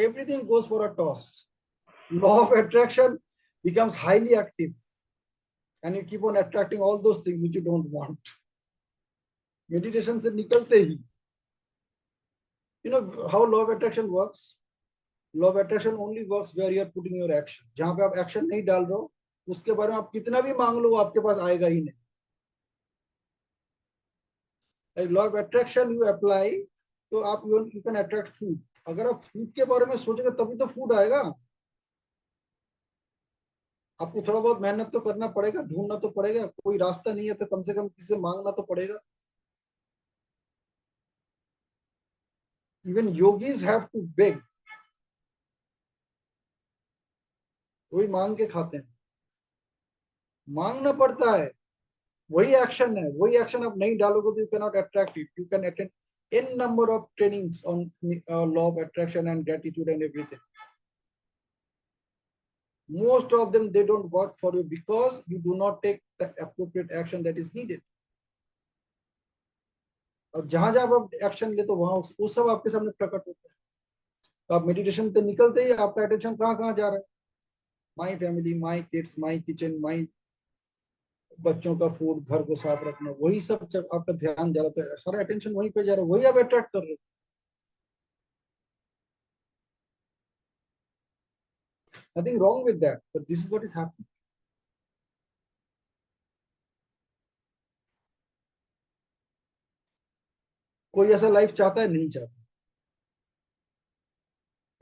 Everything goes for a toss. Law of attraction becomes highly active and you keep on attracting all those things which you don't want. Meditation से निकलते ही, you know how law of attraction works? Law of attraction only works where you are putting your action. जहाँ पे आप action नहीं डाल रहे हो, उसके बारे में आप कितना भी मांग लो, आपके पास आएगा ही नहीं. Like law of attraction you apply, तो आप you can attract food. अगर आप फूड के बारे में सोचोगे तभी तो फूड आएगा. आपको थोड़ा बहुत मेहनत तो करना पड़ेगा, ढूंढना तो पड़ेगा. कोई रास्ता नहीं है तो कम से कम किसी से मांगना तो पड़ेगा. Even yogis have to beg. वही मांग के खाते हैं. मांगना पड़ता है. वही एक्शन है. वही एक्शन आप नहीं डालोगे तो you can not attract it. You can attend n number of trainings on law of attraction and gratitude and everything. Most of them, they don't work for you because you do not take the appropriate action that is needed. अब जहां जहां आप action ले तो वहां वो सब आपके सामने प्रकट होता है. तो आप मेडिटेशन से निकलते ही आपका अटेंशन कहाँ कहाँ जा रहा है? My family, my kids, my kitchen, my बच्चों का फूड, घर को साफ रखना, वही सब जब आपका ध्यान जा रहा है, सारा अटेंशन वहीं पे जा रहा है. वही आप अट्रैक्ट कर रहे हो. Nothing wrong with that, but this is what is happening. कोई ऐसा लाइफ चाहता है? नहीं चाहता.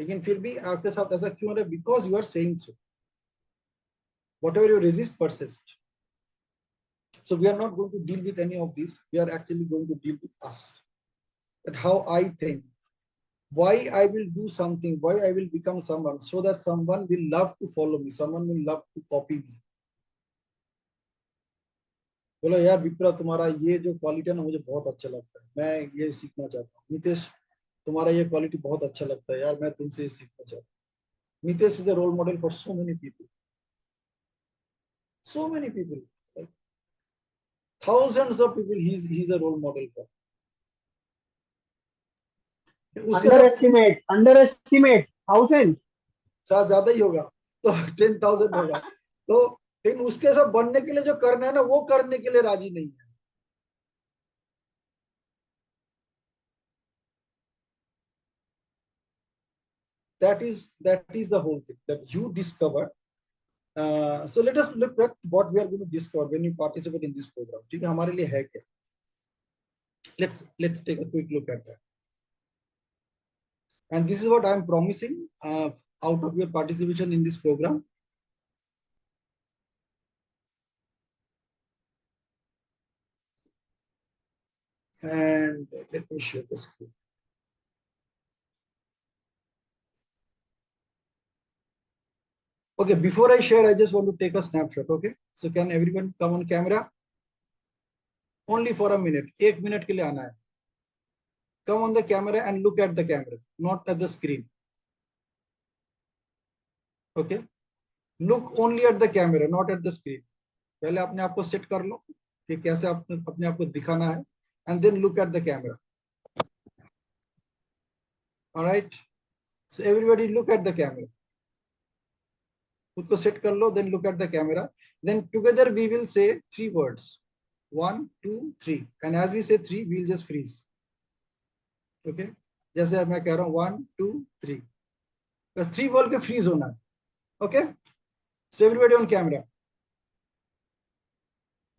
लेकिन फिर भी आपके साथ ऐसा क्यों हो रहा है? Because you are saying so. Whatever you resist persists. So we are not going to deal with any of these. We are actually going to deal with us. That how I think, why I will do something, why I will become someone, so that someone will love to follow me, someone will love to copy me. बोलो यार विप्रा, तुम्हारा ये जो quality है ना मुझे बहुत अच्छा लगता है, मैं ये सीखना चाहता हूँ. नितेश, तुम्हारा ये क्वालिटी बहुत अच्छा लगता है यार, मैं तुमसे ये सीखना चाहता हूँ. Nitesh is a role model for so many people. So many people. Like thousands of people he's a role model for. Underestimate 1000. शायद ज्यादा ही होगा, तो 10,000 होगा. तो लेकिन उसके सब बनने के लिए जो करना है ना, वो करने के लिए राजी नहीं है. that is the whole thing that you discovered. So let us look at what we are going to discover when you participate in this program. ठीक है, हमारे लिए है क्या? Let's take a quick look at that. And this is what I am promising out of your participation in this program. And let me share the screen. Okay, before I share, I just want to take a snapshot. Okay, so can everyone come on camera? Only for a minute. 1 minute के लिए आना है. Come on the camera and look at the camera, not at the screen. Okay, look only at the camera, not at the screen. पहले अपने आप को set कर लो कि कैसे अपने आप को दिखाना है, and then look at the camera. All right, so everybody look at the camera. खुद को सेट कर लो, then look at the camera. Then together we will say 3 words. 1, 2, 3. And as we say 3, we will just freeze. Okay, जैसे मैं कह रहा हूँ 1, 2, 3. बस 3 बोल के freeze होना है. Okay, so everybody on camera.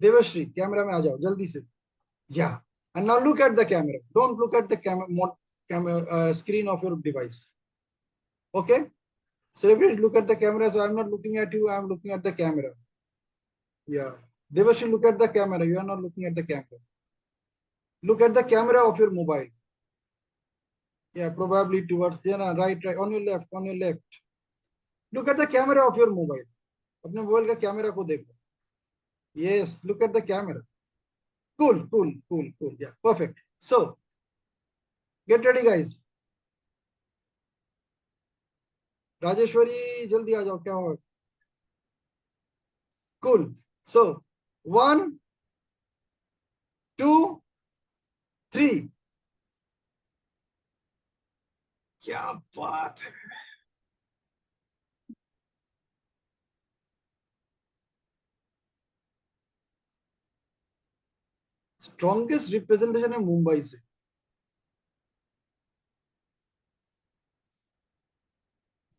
Devshree camera में आ जाओ जल्दी से. Yeah, and now look at the camera. Don't look at the camera screen of your device. Okay, so everybody look at the camera. So I'm not looking at you, I'm looking at the camera. Yeah, Devashri, look at the camera. You are not looking at the camera. Look at the camera of your mobile. Yeah, probably towards, yeah, right, on your left, on your left. Look at the camera of your mobile. अपने mobile का camera को देखो. Yes, look at the camera. Cool, cool, cool, cool. Yeah, perfect. So, get ready, guys. Rajeshwari जल्दी आ जाओ, क्या हो? Cool. So 1, 2, 3. क्या बात है. Strongest representation है मुंबई से.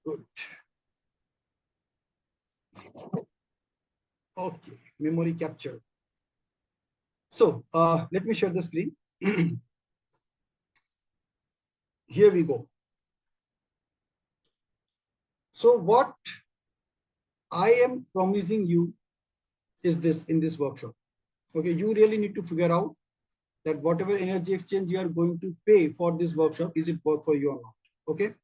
Good. Okay, memory captured. So let me share the screen. Here we go. So what I am promising you is this in this workshop. Okay, you really need to figure out that whatever energy exchange you are going to pay for this workshop, is it worth for you or not? Okay.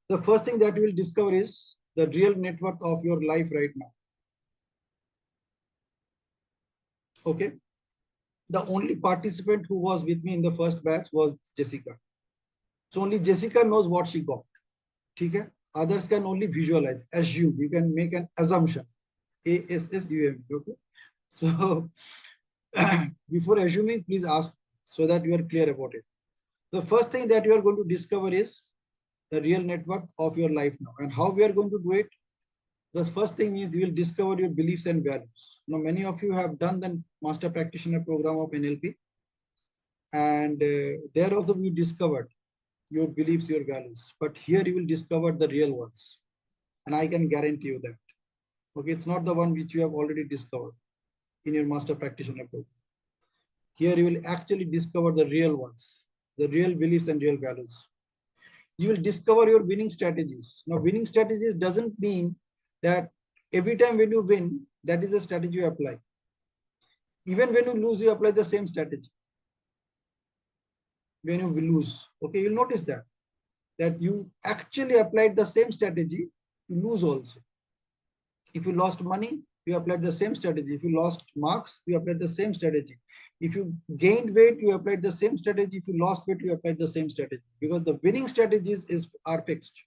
The first thing that you will discover is the real net worth of your life right now. Okay. The only participant who was with me in the first batch was Jessica. So only Jessica knows what she got. Okay. Others can only visualize, assume. You can make an assumption. ASSUM. Okay. So before assuming, please ask so that you are clear about it. The first thing that you are going to discover is the real net worth of your life now. And how we are going to do it? The first thing is you will discover your beliefs and values. Now, many of you have done the Master Practitioner program of NLP. And there also we discovered your beliefs, your values. But here you will discover the real ones. And I can guarantee you that. Okay, it's not the one which you have already discovered in your Master Practitioner program. Here you will actually discover the real ones, the real beliefs and real values. You will discover your winning strategies. Now, winning strategies doesn't mean that every time when you win, that is a strategy you apply. Even when you lose, you apply the same strategy. When you lose, okay, you'll notice that you actually applied the same strategy to lose also. If you lost money, you applied the same strategy. If you lost marks, you applied the same strategy. If you gained weight, you applied the same strategy. If you lost weight, you applied the same strategy, because the winning strategies are fixed.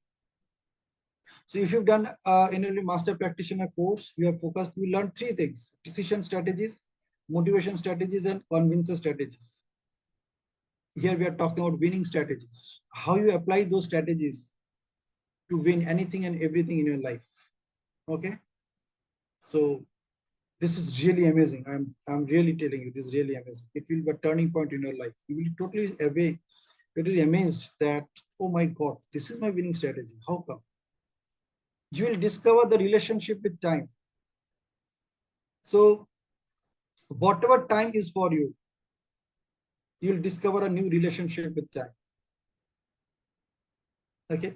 So if you've done NLP Master Practitioner course, you have focused, you learned 3 things: decision strategies, motivation strategies, and convincer strategies. Here we are talking about winning strategies, how you apply those strategies to win anything and everything in your life. Okay. So this is really amazing. I'm really telling you, this is really amazing. It will be a turning point in your life. You will totally away You'll be amazed that, oh my God, this is my winning strategy. How come? You will discover the relationship with time. So whatever time is for you, you'll discover a new relationship with time. Okay.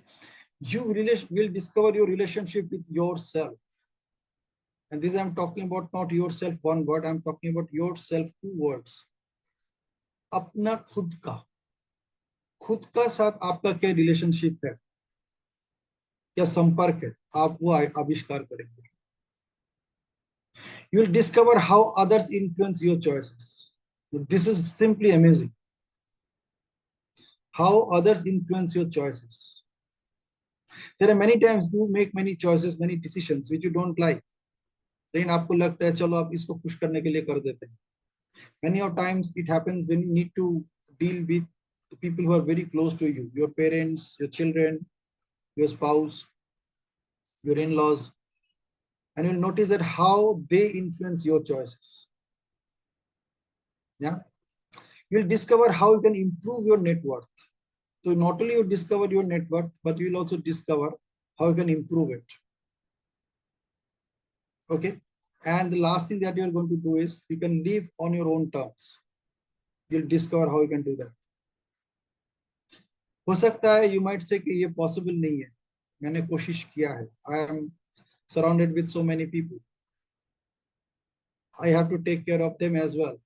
You will discover your relationship with yourself. And this I'm talking about not yourself one word, I'm talking about yourself 2 words. अपना खुद का साथ आपका क्या relationship है, क्या संपर्क है, आप वो आविष्कार करेंगे. You will discover how others influence your choices. This is simply amazing. How others influence your choices. There are many times you make many choices, many decisions which you don't like. लेकिन आपको लगता है चलो आप इसको खुश करने के लिए कर देते हैं. Many of times it happens when you need to deal with the people who are very close to you, your parents, your children, your spouse, your in-laws, and you'll notice that how they influence your choices. Yeah, you'll discover how you can improve your net worth. So not only you discover your net worth, but you will also discover how you can improve it. Okay. And the last thing that you are going to do is you can live on your own terms. You'll discover how you can do that. हो सकता है you might say कि ये possible नहीं है, मैंने कोशिश किया है. I am surrounded with so many people. I have to take care of them as well.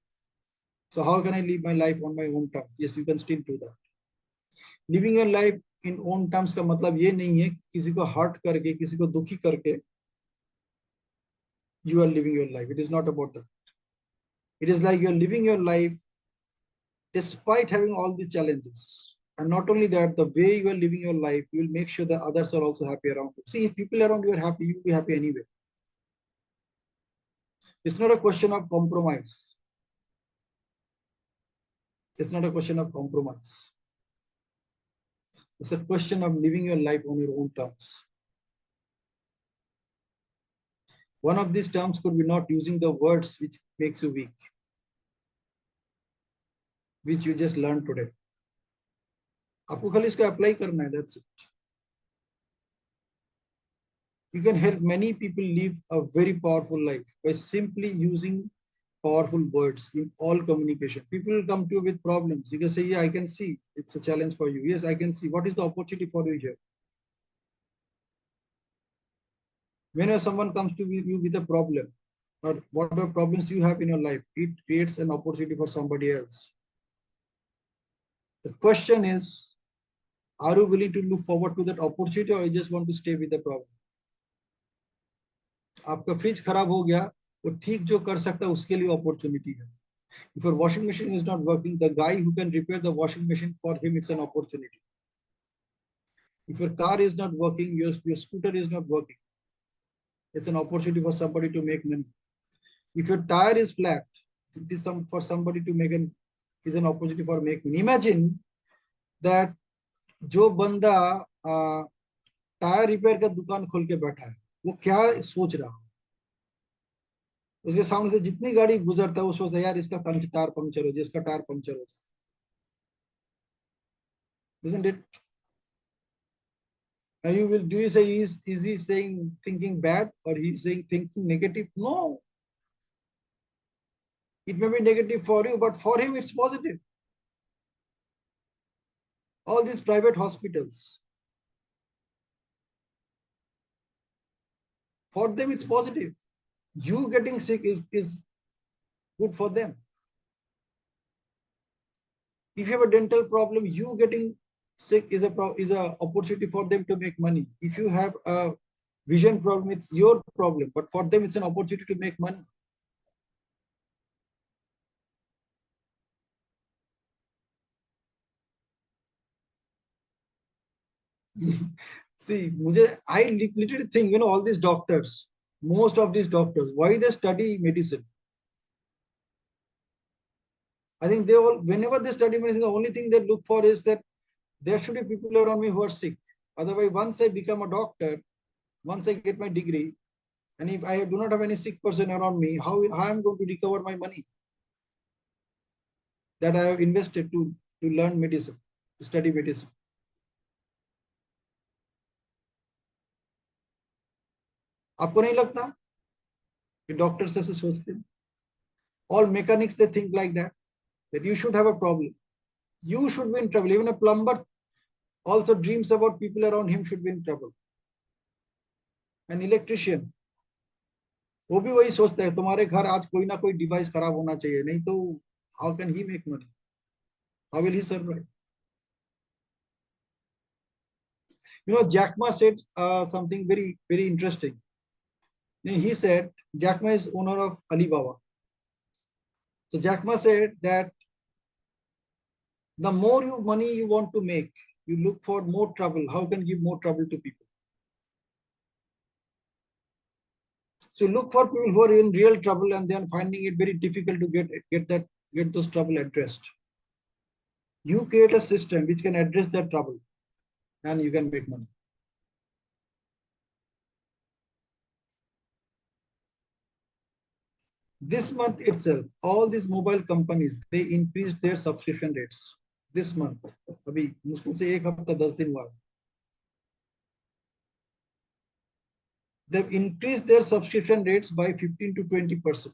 So how can I live my life on my own terms? Yes, you can still do that. Living your life in own terms का मतलब ये नहीं है कि किसी को hurt करके, किसी को दुखी करके you are living your life. It is not about that. It is like you are living your life despite having all these challenges. And not only that, the way you are living your life, you will make sure that others are also happy around you. See, if people around you are happy, you will be happy anyway. It's not a question of compromise. It's not a question of compromise. It's a question of living your life on your own terms. One of these terms could be not using the words which makes you weak, which you just learned today. आपको खाली इसको apply करना है, that's it. You can help many people live a very powerful life by simply using powerful words in all communication. People will come to you with problems. You can say, yeah, I can see it's a challenge for you. Yes, I can see. What is the opportunity for you here? Whenever someone comes to you with a problem or whatever problems you have in your life, it creates an opportunity for somebody else. The question is, are you willing to look forward to that opportunity or you just want to stay with the problem? आपका fridge खराब हो गया, वो ठीक जो कर सकता है उसके लिए अपॉर्चुनिटी है. If your washing machine is not working, the guy who can repair the washing machine, for him it's an opportunity. If your car is not working, your scooter is not working, it's an opportunity for somebody to make money. If your tire is flat, it is for somebody to make is an opportunity for making. Imagine that जो बंदा tyre repair का दुकान खोल के बैठा है, वो क्या सोच रहा है. उसके सामने से जितनी गाड़ी गुजरता है वो सोचता है यार इसका टायर पंक्चर हो जाए, इसका टायर पंक्चर हो जाए. Isn't it? And do you say is he saying thinking bad or he's saying thinking negative? No. It may be negative for you, but for him it's positive. All these private hospitals, for them it's positive. You getting sick is good for them. If you have a dental problem, you getting sick is a opportunity for them to make money. If you have a vision problem, it's your problem, but for them it's an opportunity to make money. See, I literally think, all these doctors, most of these doctors, why they study medicine? I think whenever they study medicine, the only thing they look for is that there should be people around me who are sick. Otherwise, once I become a doctor, once I get my degree, and if I do not have any sick person around me, how I am going to recover my money that I have invested to learn medicine? study medicine. आपको नहीं लगता कि doctors ऐसे सोचते हैं? All mechanics, they think like that, that you should have a problem, you should be in trouble. Even a plumber also dreams about people around him should be in trouble. An electrician, वो भी वही सोचता है तुम्हारे घर आज कोई ना कोई डिवाइस खराब होना चाहिए, नहीं तो how can he make money, how will he survive? You know, Jack Ma said something very interesting. He said, Jack Ma is owner of Alibaba. So Jack Ma said that the more money you want to make, you look for more trouble. How can you give more trouble to people? So look for people who are in real trouble and then finding it very difficult to get those trouble addressed. You create a system which can address that trouble, and you can make money. This month itself, all these mobile companies, they increased their subscription rates. This month, अभी मुश्किल से एक हफ्ता 10 दिन हुआ. They've increased their subscription rates by 15 to 20%.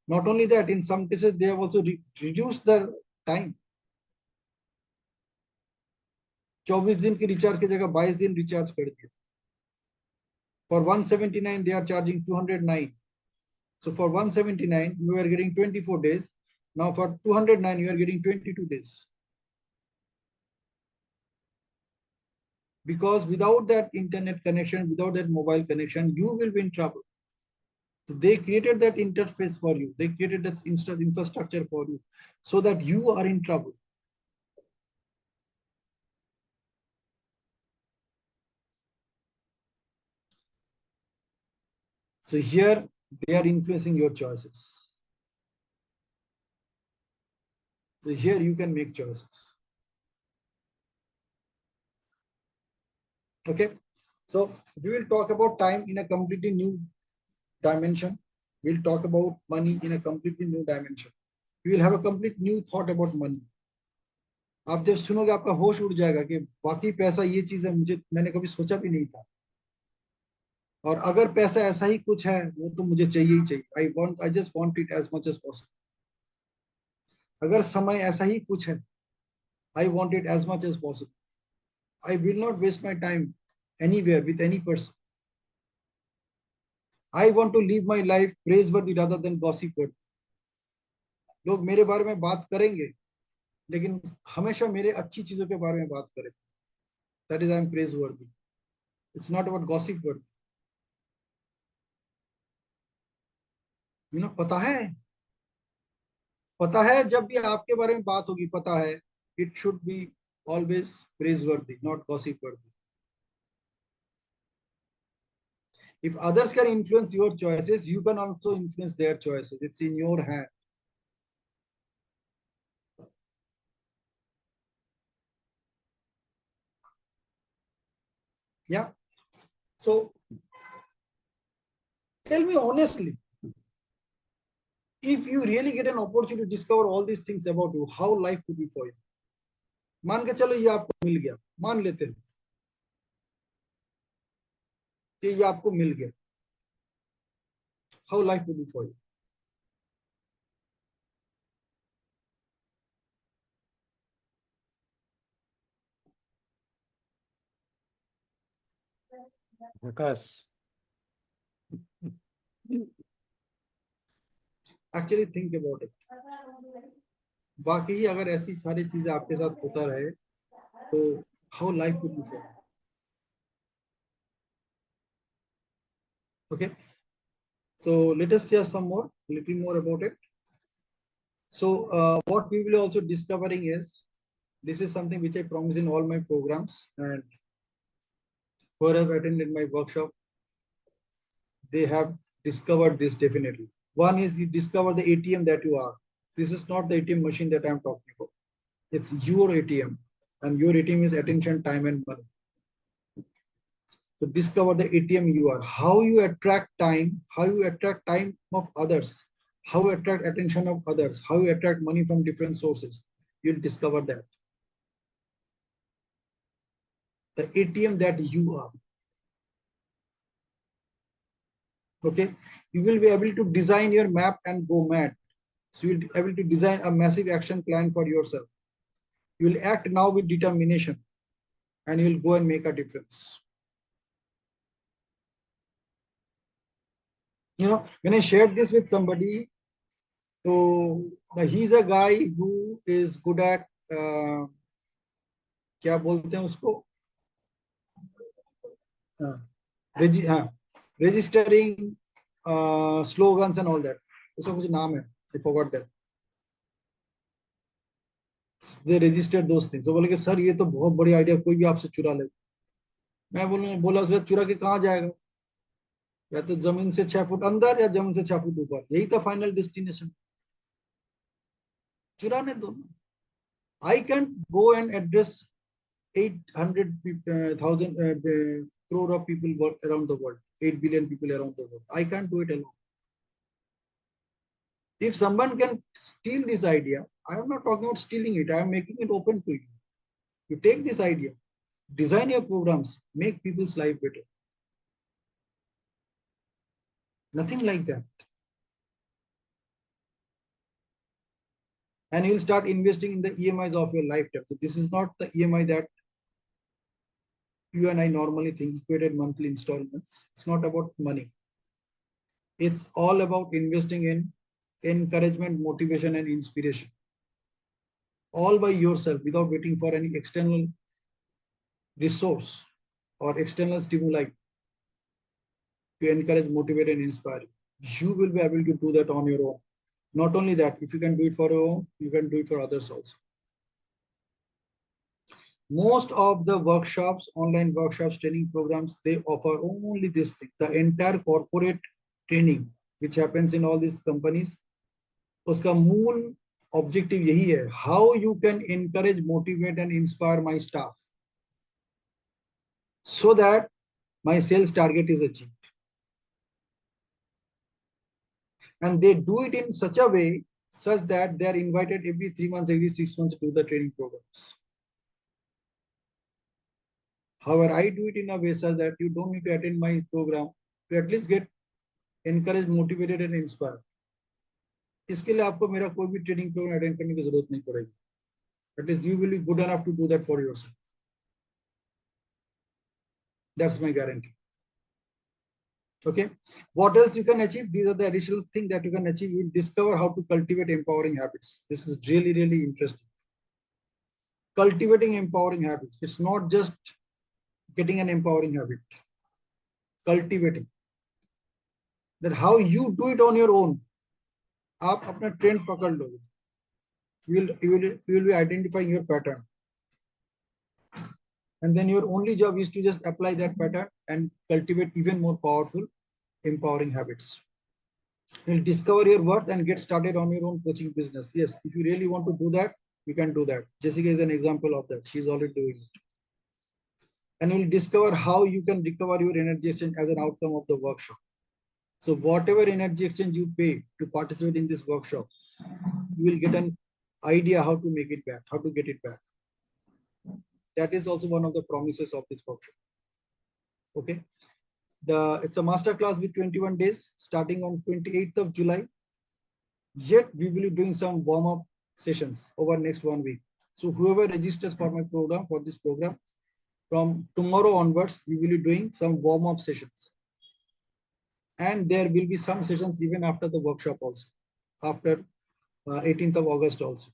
Not only that, in some cases, they have also reduced their time. 24 दिन की recharge की जगह 22 दिन रिचार्ज कर दिया. For 179, they are charging 209. So for 179, you are getting 24 days. Now for 209, you are getting 22 days. Because without that internet connection, without that mobile connection, you will be in trouble. So they created that interface for you. They created that infrastructure for you so that you are in trouble. So here they are influencing your choices. So here you can make choices. Okay. So we will talk about time in a completely new dimension. We'll talk about money in a completely new dimension. You will have a complete new thought about money. आप जब सुनोगे आपका होश उड़ जाएगा कि वाकई पैसा ये चीज है, मैंने कभी सोचा भी नहीं था. और अगर पैसा ऐसा ही कुछ है, वो तो मुझे चाहिए ही चाहिए. I just want it as much as possible. अगर समय ऐसा ही कुछ है, I want it as much as possible. I will not waste my time anywhere with any person. I want to live my life praiseworthy rather than gossipworthy. लोग मेरे बारे में बात करेंगे, लेकिन हमेशा मेरे अच्छी चीजों के बारे में बात करें. That is, I am praiseworthy. It's not about gossipworthy. You know, पता है जब भी आपके बारे में बात होगी, पता है, it should be always praiseworthy, not gossipworthy. If others can influence your choices, you can also influence their choices. It's in your hand. Yeah. So tell me honestly, if you really get an opportunity to discover all these things about you, how life could be for you? मान के चलो ये आपको मिल गया, मान लेते हैं कि ये आपको मिल गया. How life would be for you? Vikas. Actually think about it. बाकी अगर ऐसी सारी चीजें आपके साथ होता रहे, तो how life would be for you? Okay. So let us share some more, little more about it. So what we will also discovering is, this is something which I promise in all my programs, and who have attended my workshop, they have discovered this definitely. One is you discover the ATM that you are. This is not the ATM machine that I'm talking about. It's your ATM, and your ATM is attention, time, and money. So discover the ATM you are. How you attract time, how you attract time of others, how you attract attention of others, how you attract money from different sources. You'll discover that. the ATM that you are. Okay, you will be able to design your map and go mad. So you'll be able to design a massive action plan for yourself. You will act now with determination, and you will go and make a difference. You know, when I shared this with somebody, so he's a guy who is good at क्या बोलते हैं उसको, registering slogans and all that. उसका कुछ नाम है, I forgot that. They registered those things. So बोले कि सर ये तो बहुत बड़ी आइडिया, कोई भी आपसे चुरा ले. मैं बोला उसका चुरा के कहाँ जाएगा, या तो जमीन से 6 फुट अंदर या जमीन से 6 फुट ऊपर, यही था फाइनल डेस्टिनेशन. चुराने दो. I can go and address 800,000 crore of people around the world, 8 billion people around the world. I can't do it alone. If someone can steal this idea, I am not talking about stealing it, I am making it open to you. You take this idea, design your programs, make people's life better. Nothing like that. And you'll start investing in the EMIs of your lifetime. So this is not the EMI that you and I normally think, equated monthly installments. It's not about money. It's all about investing in encouragement, motivation, and inspiration. All by yourself, without waiting for any external resource or external stimuli to encourage, motivate, and inspire. You will be able to do that on your own. Not only that, if you can do it for your own, you can do it for others also. Most of the workshops, online workshops, training programs, they offer only this thing. The entire corporate training, which happens in all these companies, उसका मूल objective यही है, how you can encourage, motivate, and inspire my staff so that my sales target is achieved. And they do it in such a way such that they are invited every 3 months, every 6 months to do the training programs. However, I do it in a way such that you don't need to attend my program to at least get encouraged, motivated, and inspired. इसके लिए आपको मेरा कोई भी training programme attend करने की जरूरत नहीं पड़ेगी. At least you will be good enough to do that for yourself. That's my guarantee. Okay. What else you can achieve? These are the additional things that you can achieve. You will discover how to cultivate empowering habits. This is really, really interesting. Cultivating empowering habits. It's not just getting an empowering habit. Cultivating. That how you do it on your own. आप अपना trend पकड़ लोगे. You will be identifying your pattern. And then your only job is to just apply that pattern and cultivate even more powerful, empowering habits. You'll discover your worth and get started on your own coaching business. Yes, if you really want to do that, you can do that. Jessica is an example of that. She's already doing it. And you'll discover how you can recover your energy exchange as an outcome of the workshop. So whatever energy exchange you pay to participate in this workshop, you will get an idea how to make it back, how to get it back. That is also one of the promises of this workshop. Okay. It's a masterclass with 21 days starting on 28th of July. Yet we will be doing some warm-up sessions over next 1 week. So whoever registers for my program, for this program, from tomorrow onwards, we will be doing some warm-up sessions. And there will be some sessions even after the workshop also, after 18th of August also.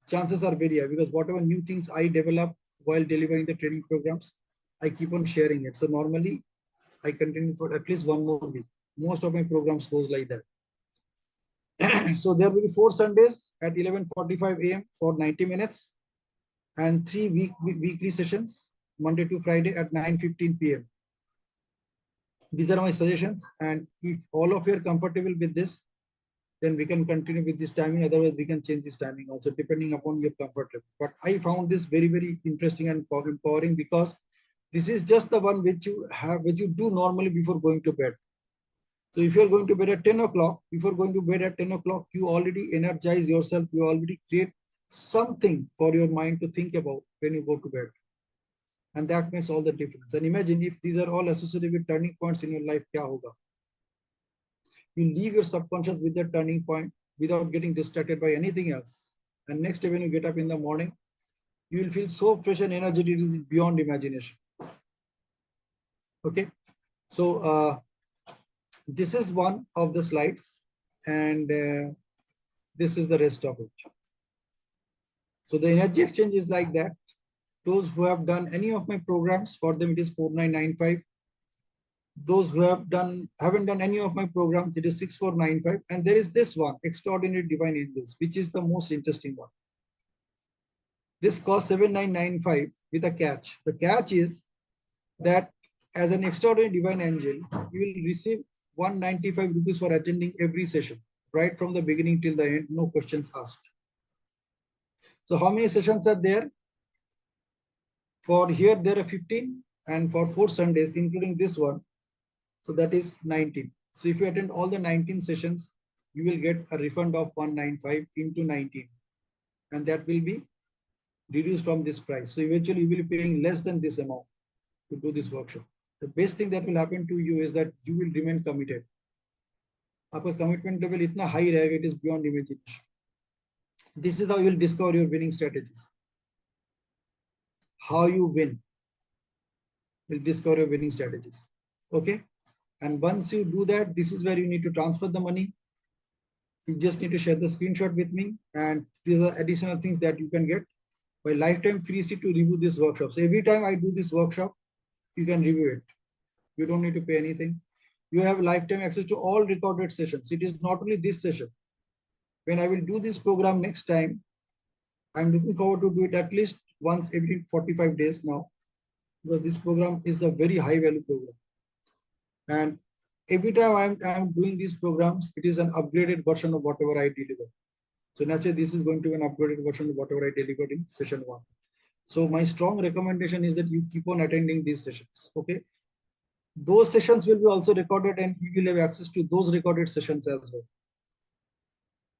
Chances are very high because whatever new things I develop while delivering the training programs, I keep on sharing it. So normally I continue for at least 1 more week. Most of my programs goes like that. So there will be 4 Sundays at 11:45 a.m. for 90 minutes and 3 weekly sessions, Monday to Friday at 9:15 p.m. These are my suggestions. And if all of you are comfortable with this, then we can continue with this timing. Otherwise, we can change this timing also depending upon your comfort level. But I found this very, very interesting and empowering because this is just the one which you do normally before going to bed. So if you're going to bed at 10 o'clock, before going to bed at 10 o'clock, you already energize yourself. You already create something for your mind to think about when you go to bed. And that makes all the difference. And imagine if these are all associated with turning points in your life, kya hoga? You leave your subconscious with that turning point without getting distracted by anything else. And next day when you get up in the morning, you will feel so fresh and energetic, it is beyond imagination. Okay, so this is one of the slides, and this is the rest of it. So the energy exchange is like that. Those who have done any of my programs, for them it is 4995. Those who haven't done any of my programs, it is 6495. And there is this one, Extraordinary Divine Angels, which is the most interesting one. This costs 7995 with a catch. The catch is that as an Extraordinary Divine Angel, you will receive 195 rupees for attending every session, right from the beginning till the end, no questions asked. So how many sessions are there? For here, there are 15, and for 4 Sundays, including this one, so that is 19. So if you attend all the 19 sessions, you will get a refund of 195 into 19, and that will be reduced from this price. So eventually you will be paying less than this amount to do this workshop. The best thing that will happen to you is that you will remain committed. Aapka commitment level itna high rahega, it is beyond imagination. This is how you will discover your winning strategies. How you win. Will discover your winning strategies. Okay. And once you do that, this is where you need to transfer the money. You just need to share the screenshot with me. And these are additional things that you can get by lifetime free seat to review this workshop. So every time I do this workshop, you can review it. You don't need to pay anything. You have lifetime access to all recorded sessions. It is not only this session. When I will do this program next time, I'm looking forward to do it at least once every 45 days now, because this program is a very high value program. And every time I'm doing these programs, it is an upgraded version of whatever I deliver. So naturally, this is going to be an upgraded version of whatever I delivered in session 1. So my strong recommendation is that you keep on attending these sessions. Okay. Those sessions will be also recorded, and you will have access to those recorded sessions as well.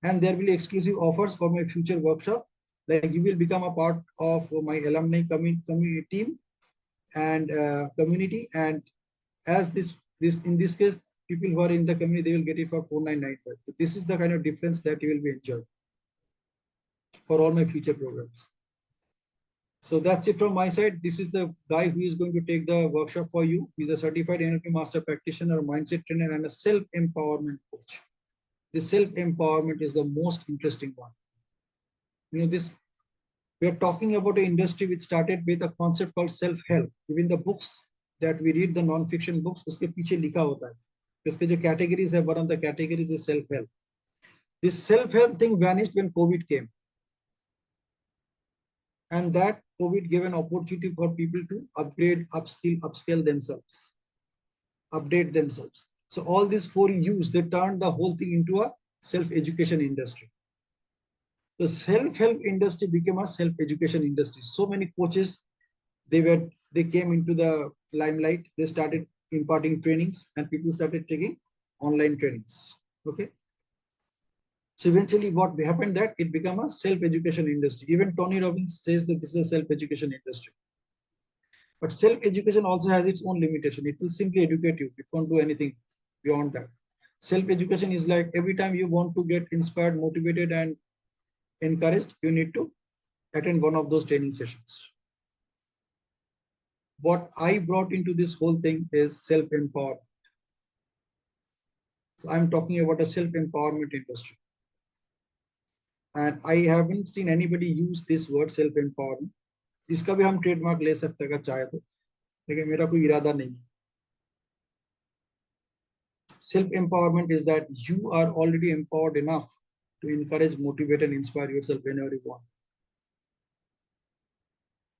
And there will be exclusive offers for my future workshop. Like you will become a part of my alumni team and community. And as this in this case, people who are in the community, they will get it for 4995. So this is the kind of difference that you will be enjoying for all my future programs. So that's it from my side. This is the guy who is going to take the workshop for you. He's a certified NLP master practitioner, mindset trainer, and a self-empowerment coach. The self-empowerment is the most interesting one. You know, this we are talking about an industry which started with a concept called self-help. Even the books that we read, the non-fiction books, uske piche likha hota hai. Uske jo categories hai, one of the categories is self-help. This self-help thing vanished when COVID came. And that COVID gave an opportunity for people to upgrade, upscale themselves, update themselves. So all these 4 U's, they turned the whole thing into a self-education industry. The self-help industry became a self-education industry. So many coaches, they came into the limelight. They started imparting trainings, and people started taking online trainings. Okay. So eventually what happened that it became a self-education industry. Even Tony Robbins says that this is a self-education industry. But self-education also has its own limitation. It will simply educate you. It won't do anything beyond that. Self-education is like every time you want to get inspired, motivated, and encouraged, you need to attend one of those training sessions. What I brought into this whole thing is self-empowerment. So I'm talking about a self-empowerment industry. And I haven't seen anybody use this word self-empowerment. इसका भी हम trademark ले सकते हैं चाहे तो, लेकिन मेरा कोई इरादा नहीं है. Self-empowerment is that you are already empowered enough to encourage, motivate, and inspire yourself whenever you want.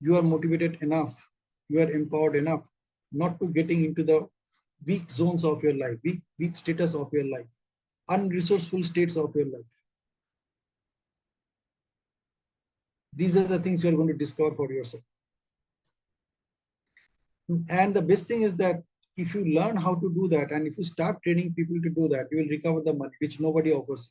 You are motivated enough, you are empowered enough not to getting into the weak zones of your life, weak status of your life, unresourceful states of your life. These are the things you are going to discover for yourself. And the best thing is that if you learn how to do that, and if you start training people to do that, you will recover the money, which nobody offers.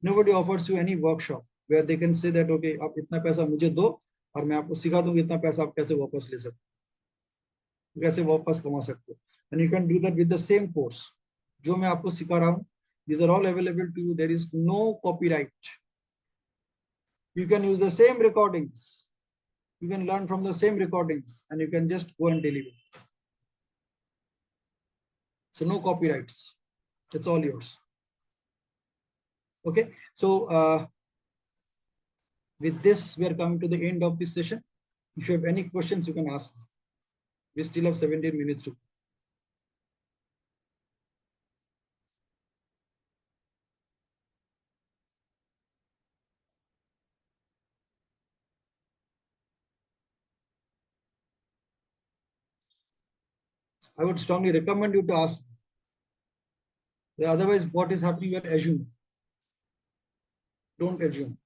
Nobody offers you any workshop where they can say that, okay, aap itna paisa mujhe do, और मैं आपको सिखा दूंगा इतना पैसा आप कैसे वापस ले सकते हो, कैसे वापस कमा सकते हो, and you can do that with the same course जो मैं आपको सिखा रहा हूँ. These are all available to you. There is no copyright. You can use the same recordings. You can learn from the same recordings and you can just go and deliver. So no copyrights. It's all yours. Okay. So with this, we are coming to the end of this session. If you have any questions, you can ask. We still have 17 minutes to. I would strongly recommend you to ask. Otherwise, what is happening? You are assuming. Don't assume.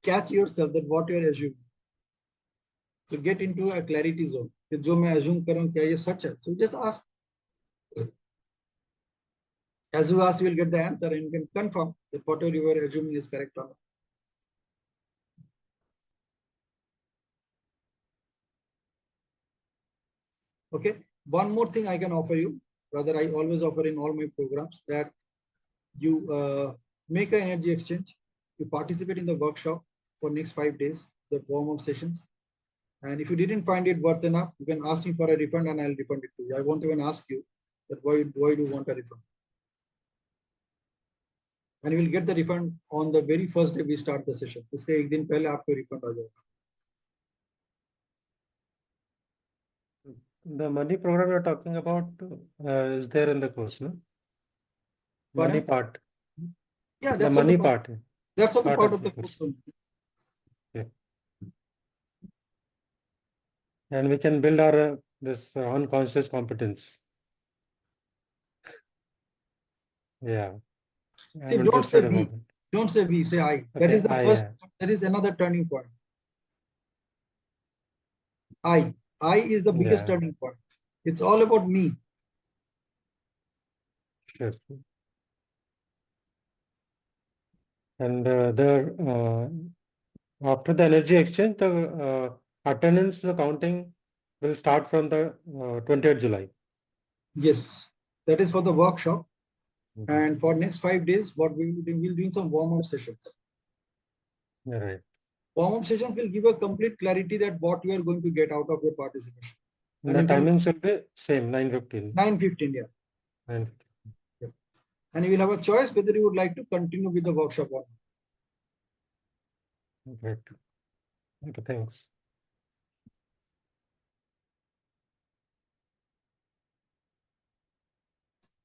Catch yourself that what you are assuming. So get into a clarity zone. जो मैं assume कर रहा हूँ क्या ये सच है? So just ask. As you ask, you will get the answer and you can confirm that whatever you are assuming is correct or not. Okay. One more thing I can offer you, rather I always offer in all my programs, that you make an energy exchange. You participate in the workshop for next 5 days, the warm-up sessions. And if you didn't find it worth enough, you can ask me for a refund and I'll refund it to you. I won't even ask you that why do you want a refund? And you will get the refund on the very first day we start the session. उसके एक दिन पहले आपको refund आ जाएगा. The money program you're talking about is there in the course, no? Money part. Yeah, The that's money also part. part. That's also part of the course. Okay. And we can build our this unconscious competence. Yeah. See, I'm don't say interested we. about it. Don't say we. Say I. Okay, That is the I, first. yeah. That is another turning point. I is the biggest Yeah. turning point. It's all about me. Sure. And after the energy exchange, the attendance, the counting will start from the 20th July. Yes, that is for the workshop. Mm-hmm. And for next 5 days, what we will do, we'll doing some warm-up sessions. Yeah, right. Warm-up sessions will give a complete clarity that what you are going to get out of your participation. And the timings will be same, 9:15. 9:15, yeah. 9:15. Yeah. And you will have a choice whether you would like to continue with the workshop or not. Great. Okay, thanks.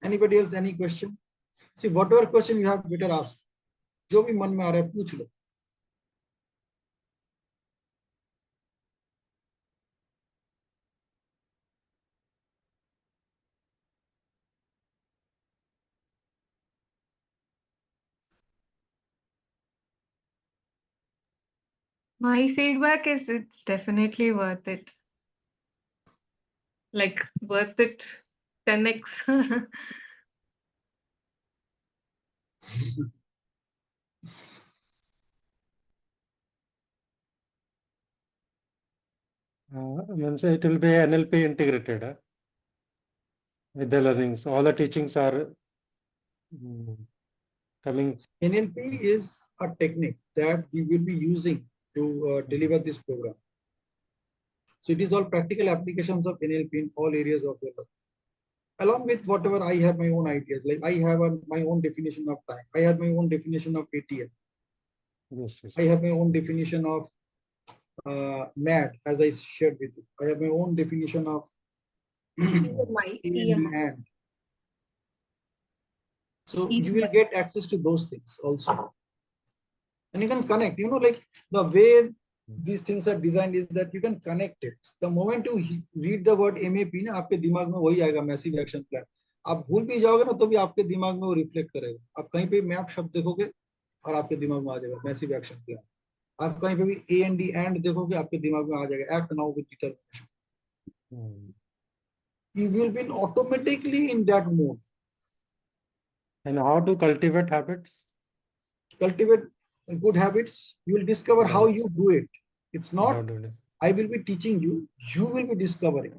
Anybody else, any question? See, whatever question you have, better ask. जो भी मन में आ रहा है पूछ लो. My feedback is it's definitely worth it. Like worth it 10x. Means it will be NLP integrated with the learnings. All the teachings are coming. NLP is a technique that we will be using to deliver this program. So it is all practical applications of NLP in all areas of your life. Along with whatever I have my own ideas, like I have my own definition of time. I have my own definition of ATM. Yes, yes. I have my own definition of MAD, as I shared with you. I have my own definition of and. So you will get access to those things also. And you can connect, like the way these things are designed is that you can connect it. The moment you read the word MAP, ना आपके दिमाग में वही आएगा, massive action plan. आप भूल भी जाओगे ना तो भी आपके दिमाग में वो रिफ्लेक्ट करेगा. आप कहीं पे मैप शब्द देखोगे और आपके दिमाग में आ जाएगा मैसिव एक्शन प्लान. आप कहीं पे भी AND एंड देखोगे आपके दिमाग में आ जाएगा act now with determination. You will be automatically in that mode. And how to cultivate habits? cultivate good habits, you will discover how you do it. It's How not do it? I will be teaching you, you will be discovering.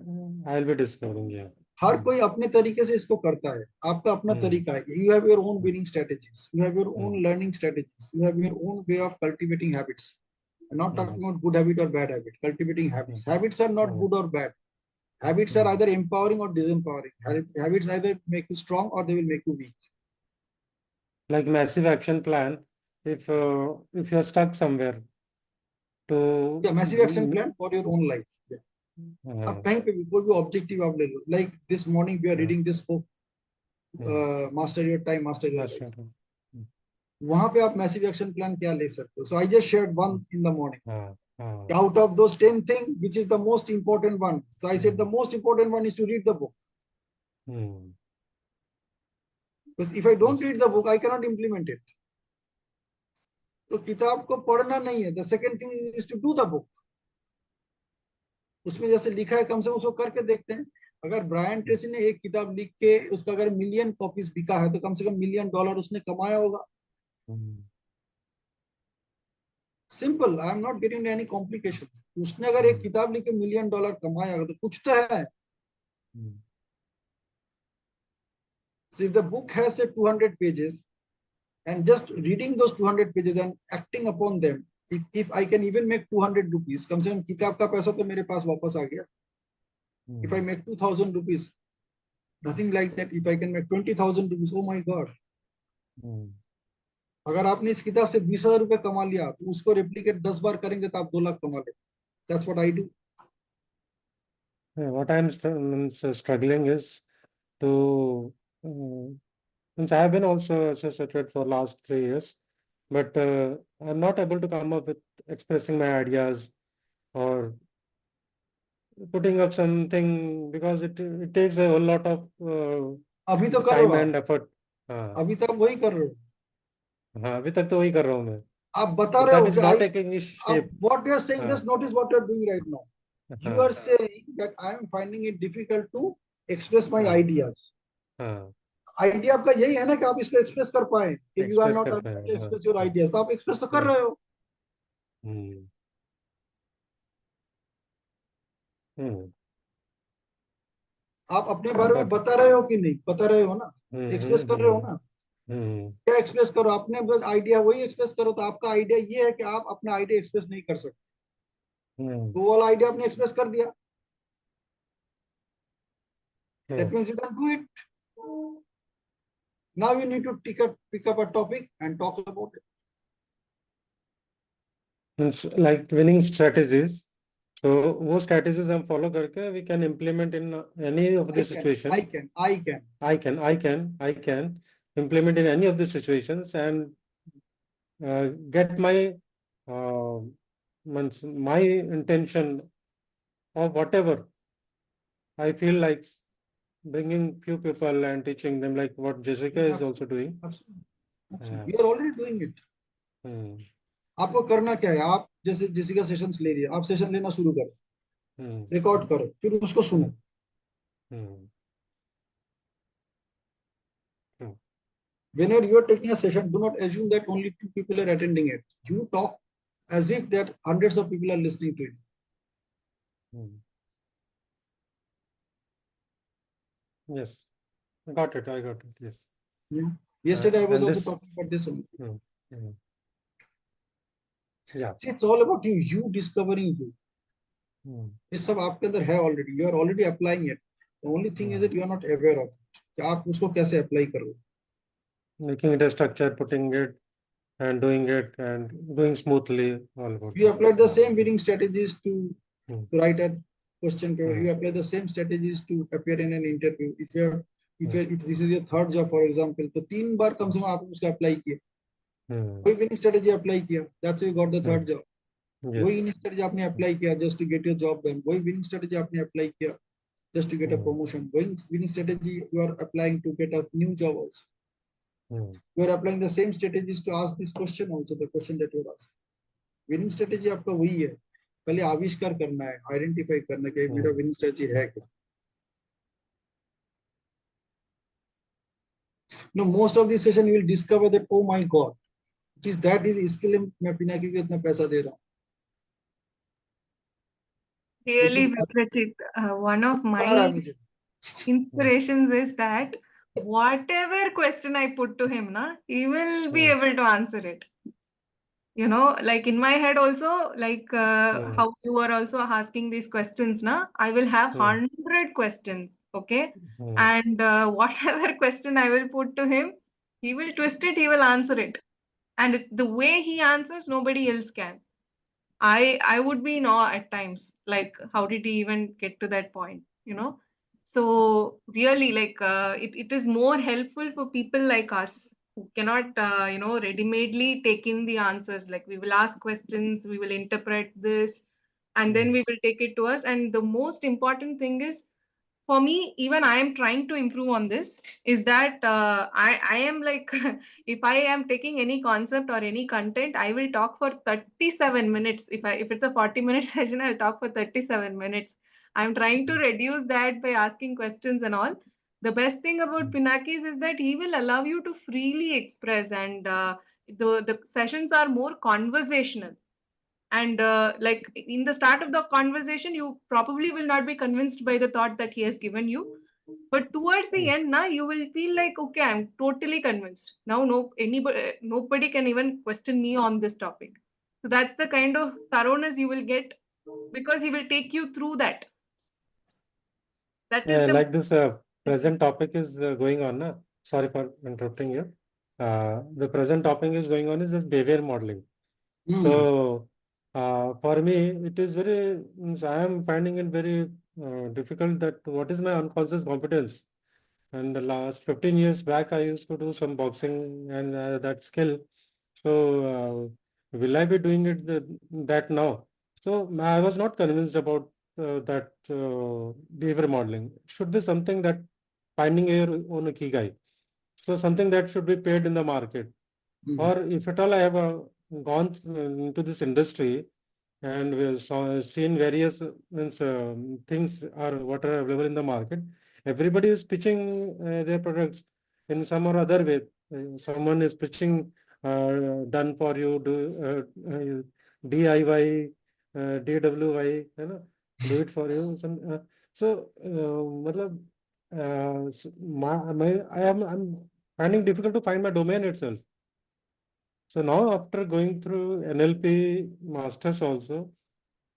I'll be discovering, yeah. हर कोई अपने तरीके से इसको करता है, आपका अपना तरीका है. You have your own winning strategies, you have your own learning strategies, you have your own way of cultivating habits. I'm not talking about good habit or bad habit. Cultivating habits. Habits are not good or bad. Habits are either empowering or disempowering. Habits either make you strong or they will make you weak. Like massive action plan, if you're stuck somewhere, तो Yeah, massive action plan for your own life. Yeah. अब कहीं पे भी कोई भी objective आप ले लो. Like this morning we are reading this book, Master Your Time, Master Your Life. वहाँ पे आप massive action plan क्या ले सकते हो? So I just shared one in the morning. Out of those 10 things, which is the most important one? So I said the most important one is to read the book. Because if I don't read the book, I cannot implement it. तो किताब को पढ़ना नहीं है. The second thing is to do the book. उसमें जैसे लिखा है कम से कम उसको करके देखते हैं. अगर ब्रायन ट्रेसी ने एक किताब लिख के उसका अगर मिलियन कॉपीज बिका है तो कम से कम $1,000,000 उसने कमाया होगा. Simple. I am not getting any complications. उसने अगर एक किताब लिख के $1,000,000 कमाया तो कुछ तो है. So if the book has say 200 pages and just reading those 200 pages and acting upon them, if I can even make 200 rupees, कम से कम किताब का पैसा तो मेरे पास वापस आ गया. If I make 2,000 rupees, nothing like that. If I can make 20,000 rupees, oh my God. अगर आपने इस किताब से 20,000 रुपए कमा लिया तो उसको रेप्लिकेट 10 बार करेंगे तो आप 2 लाख कमा ले. That's what I do. What I'm struggling is to since I have been also associated for last 3 years, but I'm not able to come up with expressing my ideas or putting up something because it takes a whole lot of अभी तो कर time रहे हो and आप. effort. अभी तक वही कर रहे हो. हाँ, अभी तक तो वही कर रहा हूँ मैं. आप बता But रहे that हो is कि not taking shape. what you are saying, just notice what you are doing right now. You are saying that I am finding it difficult to express my ideas. Idea आपका यही है ना कि आप इसको express कर पाए. If you are not able to express your ideas, तो आप एक्सप्रेस तो कर रहे हो. आप अपने बारे में बता रहे हो कि नहीं? बता रहे हो ना. एक्सप्रेस कर रहे हो ना. क्या एक्सप्रेस करो. आपने बस आइडिया वही एक्सप्रेस करो. तो आपका आइडिया ये है कि आप अपना आइडिया एक्सप्रेस नहीं कर सकते. वो वाला आइडिया आपने एक्सप्रेस कर दिया. That means you can do it. Now you need to pick up a topic and talk about it. It's like winning strategies. So वो strategies हम follow करके we can implement in any of the situations. I can implement in any of the situations and get my my intention of whatever I feel like bringing few people and teaching them like what Jessica is also doing. Absolutely. You are already doing it. आपको करना क्या है. आप जैसे Jessica sessions ले रही है, आप सेशन लेना शुरू करो. रिकॉर्ड करो, फिर उसको सुनो. Whenever you are taking a session, do not assume that only 2 people are attending it. You talk as if that hundreds of people are listening to it. Yes, I got it. Yes. Yeah. Yesterday I was also talking about this only. Yeah. See, it's all about you. You discovering you. ये सब आपके अंदर है already. You are already applying it. The only thing is that you are not aware of it. कि आप उसको कैसे apply करो. Making it a structure, putting it and doing smoothly. All about you applied the same winning strategies to write a question paper. You apply the same strategies to appear in an interview. If this is your third job, for example, तो 3 बार कम से कम आपने उसका apply किया. कोई winning strategy apply किया. That's why you got the third job. वही winning strategy आपने apply किया just to get your job done. वही winning strategy आपने apply किया just to get a promotion. वही winning strategy you are applying to get a new job also. You are applying the same strategies to ask this question also, the question that you are asking. Winning strategy आपका वही है. पहले आविष्कार करना है, identify करना कि मेरा विनिंग स्ट्रेटजी है क्या. No, most of the session you will discover that oh my God, it is that is इसके लिए मैं पिनाकी को इतना पैसा दे रहा हूँ। Really, YouTube Vikrajit, one of आ रहा है my मुझे। inspirations is that whatever question I put to him, na, he will be able to answer it. You know, like in my head also, like how you were also asking these questions, na, I will have 100 questions, okay? And whatever question I will put to him, he will twist it, he will answer it. And the way he answers, nobody else can. I would be in awe at times, like how did he even get to that point, you know? So really, like it is more helpful for people like us who cannot, ready-madely take in the answers. Like we will ask questions, we will interpret this, and then we will take it to us. And the most important thing is, for me, even I am trying to improve on this, is that I am like, if I am taking any concept or any content, I will talk for 37 minutes. If it's a 40-minute session, I'll talk for 37 minutes. I'm trying to reduce that by asking questions and all. The best thing about Pinakis is that he will allow you to freely express, and the sessions are more conversational. And like in the start of the conversation, you probably will not be convinced by the thought that he has given you, but towards the end now you will feel like, okay, I'm totally convinced now. No, anybody, nobody can even question me on this topic. So that's the kind of thoroughness you will get, because he will take you through that. That is the Like this present topic is going on. Na? Sorry for interrupting you. The present topic is going on is this behavior modeling. So for me, it is very, I am finding it very difficult that what is my unconscious competence. And the last 15 years back, I used to do some boxing and that skill. So will I be doing it that now? So I was not convinced about that behavior modeling. It should be something that finding your own ikigai. So something that should be paid in the market. Or if at all I have gone into this industry and we seen various things are what are available in the market, everybody is pitching their products in some or other way. Someone is pitching done for you, DIY, DWY, you know, do it for you. Matlab, I'm finding difficult to find my domain itself. So now after going through NLP masters also,